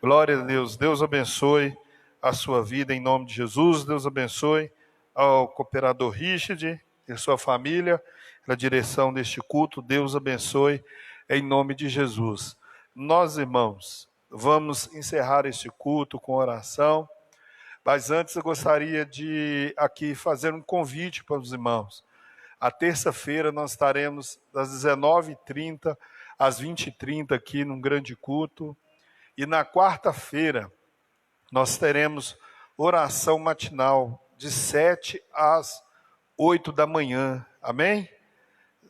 Glória a Deus, Deus abençoe a sua vida em nome de Jesus. Deus abençoe ao cooperador Richard e sua família, na direção deste culto. Deus abençoe em nome de Jesus. Nós, irmãos, vamos encerrar este culto com oração, mas antes eu gostaria de aqui fazer um convite para os irmãos. A terça-feira nós estaremos das 19h30 às 20h30 aqui num grande culto, e na quarta-feira nós teremos oração matinal de 7 às 8 da manhã, amém?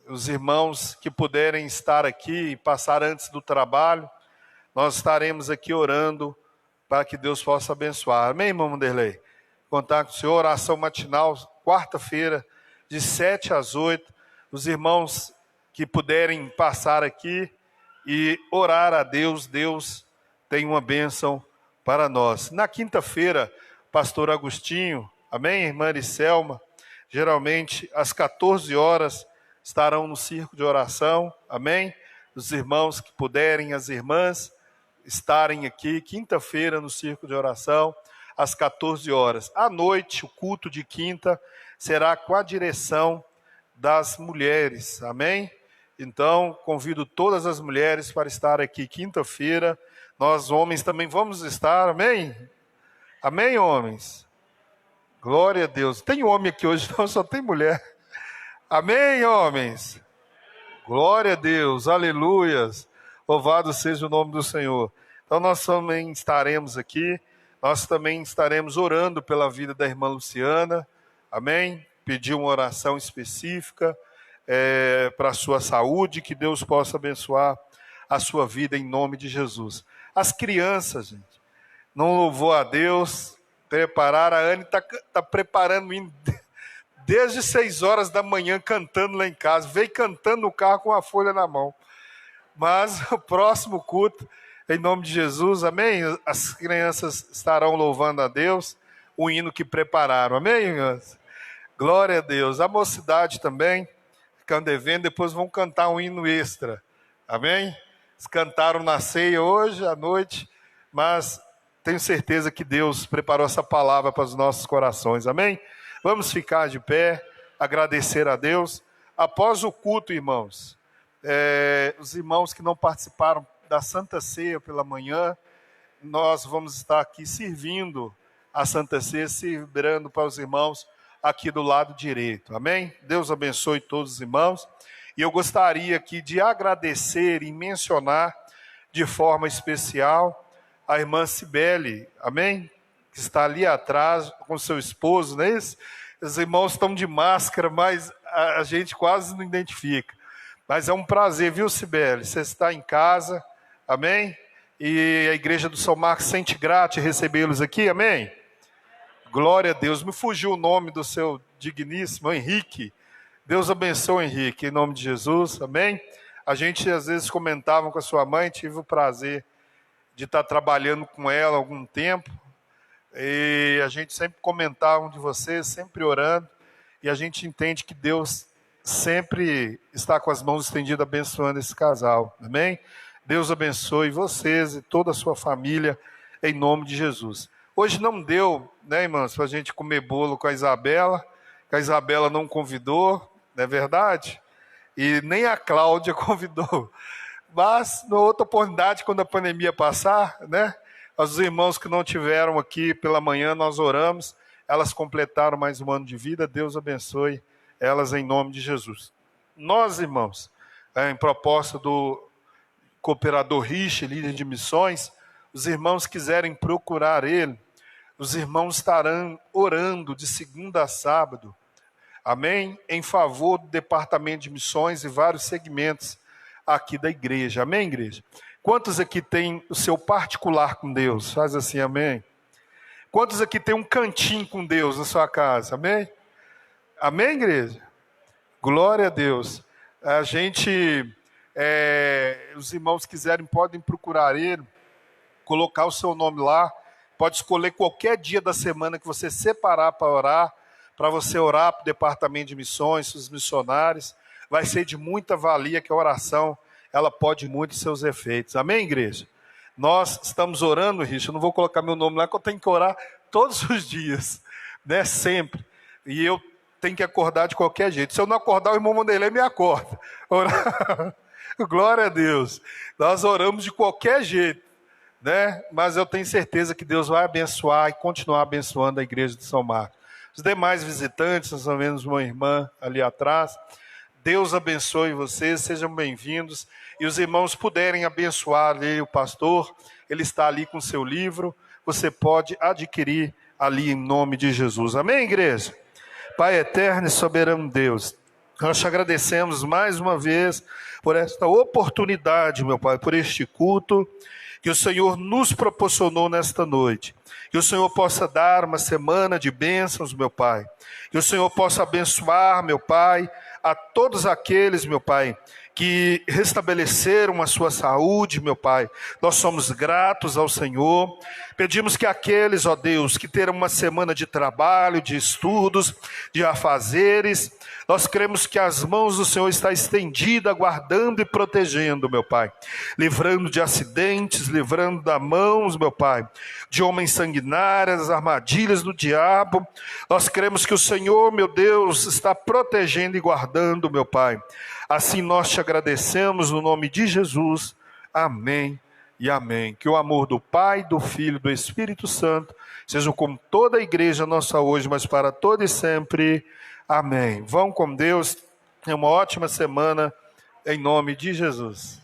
Os irmãos que puderem estar aqui e passar antes do trabalho, nós estaremos aqui orando para que Deus possa abençoar, amém, irmão Vanderlei? Contar com o Senhor, oração matinal, quarta-feira, de 7 às 8, os irmãos que puderem passar aqui e orar a Deus, Deus tem uma bênção para nós. Na quinta-feira, pastor Agostinho, amém, irmã Aricelma, geralmente às 14 horas estarão no circo de oração, amém? Os irmãos que puderem, as irmãs, estarem aqui, quinta-feira no circo de oração, às 14 horas. À noite, o culto de quinta será com a direção das mulheres, amém? Então, convido todas as mulheres para estar aqui quinta-feira. Nós, homens, também vamos estar, amém? Amém, homens? Glória a Deus. Tem homem aqui hoje, não, só tem mulher. Amém, homens? Glória a Deus, aleluias. Louvado seja o nome do Senhor. Então, nós também estaremos aqui, nós também estaremos orando pela vida da irmã Luciana, amém? Pedir uma oração específica para a sua saúde, que Deus possa abençoar a sua vida em nome de Jesus. As crianças, gente, não louvou a Deus, prepararam, a Anne está preparando o hino desde 6 horas da manhã, cantando lá em casa, veio cantando no carro com a folha na mão. Mas o próximo culto, em nome de Jesus, amém? As crianças estarão louvando a Deus, o hino que prepararam, amém, irmãs? Glória a Deus. A mocidade também, ficando devendo, depois vão cantar um hino extra, amém? Eles cantaram na ceia hoje à noite, mas tenho certeza que Deus preparou essa palavra para os nossos corações, amém? Vamos ficar de pé, agradecer a Deus. Após o culto, irmãos, os irmãos que não participaram da Santa Ceia pela manhã, nós vamos estar aqui servindo a Santa Ceia, servindo para os irmãos aqui do lado direito, amém? Deus abençoe todos os irmãos. E eu gostaria aqui de agradecer e mencionar de forma especial a irmã Cibele, amém? Que está ali atrás com seu esposo, não é isso? Os irmãos estão de máscara, mas a gente quase não identifica. Mas é um prazer, viu, Cibele? Você está em casa, amém? E a igreja do São Marcos sente grato em recebê-los aqui, amém? Glória a Deus. Me fugiu o nome do seu digníssimo Henrique. Deus abençoe, Henrique, em nome de Jesus, amém? A gente às vezes comentava com a sua mãe, tive o prazer de estar trabalhando com ela há algum tempo, e a gente sempre comentava de vocês, sempre orando, e a gente entende que Deus sempre está com as mãos estendidas abençoando esse casal, amém? Deus abençoe vocês e toda a sua família, em nome de Jesus. Hoje não deu, né, irmãos, para a gente comer bolo com a Isabela, que a Isabela não convidou, não é verdade? E nem a Cláudia convidou. Mas, na outra oportunidade, quando a pandemia passar, né, os irmãos que não tiveram aqui pela manhã, nós oramos, elas completaram mais um ano de vida, Deus abençoe elas em nome de Jesus. Nós, irmãos, em proposta do cooperador Rich, líder de missões, os irmãos quiserem procurar ele, os irmãos estarão orando de segunda a sábado, amém? Em favor do departamento de missões e vários segmentos aqui da igreja, amém, igreja? Quantos aqui tem o seu particular com Deus? Faz assim, amém? Quantos aqui tem um cantinho com Deus na sua casa, amém? Amém, igreja? Glória a Deus. A gente, os irmãos quiserem, podem procurar ele, colocar o seu nome lá, pode escolher qualquer dia da semana que você separar para orar, para você orar para o departamento de missões, os missionários, vai ser de muita valia, que a oração, ela pode muito seus efeitos. Amém, igreja? Nós estamos orando, Richard, eu não vou colocar meu nome lá, que eu tenho que orar todos os dias, né, sempre, e eu tenho que acordar de qualquer jeito. Se eu não acordar, o irmão Wanderlei me acorda. Glória a Deus. Nós oramos de qualquer jeito, né? Mas eu tenho certeza que Deus vai abençoar e continuar abençoando a igreja de São Marcos. Os demais visitantes, nós vemos uma irmã ali atrás. Deus abençoe vocês, sejam bem-vindos. E os irmãos puderem abençoar ali o pastor, ele está ali com seu livro, você pode adquirir ali em nome de Jesus. Amém, igreja? Pai eterno e soberano Deus, nós te agradecemos mais uma vez por esta oportunidade, meu Pai, por este culto que o Senhor nos proporcionou nesta noite. Que o Senhor possa dar uma semana de bênçãos, meu Pai. Que o Senhor possa abençoar, meu Pai, a todos aqueles, meu Pai, que restabeleceram a sua saúde, meu Pai. Nós somos gratos ao Senhor. Pedimos que aqueles, ó Deus, que terão uma semana de trabalho, de estudos, de afazeres, nós cremos que as mãos do Senhor estão estendidas, guardando e protegendo, meu Pai. Livrando de acidentes, livrando das mãos, meu Pai, de homens sanguinários, armadilhas do diabo. Nós cremos que o Senhor, meu Deus, está protegendo e guardando, meu Pai. Assim nós te agradecemos no nome de Jesus. Amém e amém. Que o amor do Pai, do Filho e do Espírito Santo sejam com toda a igreja nossa hoje, mas para todo e sempre. Amém. Vão com Deus. É uma ótima semana em nome de Jesus.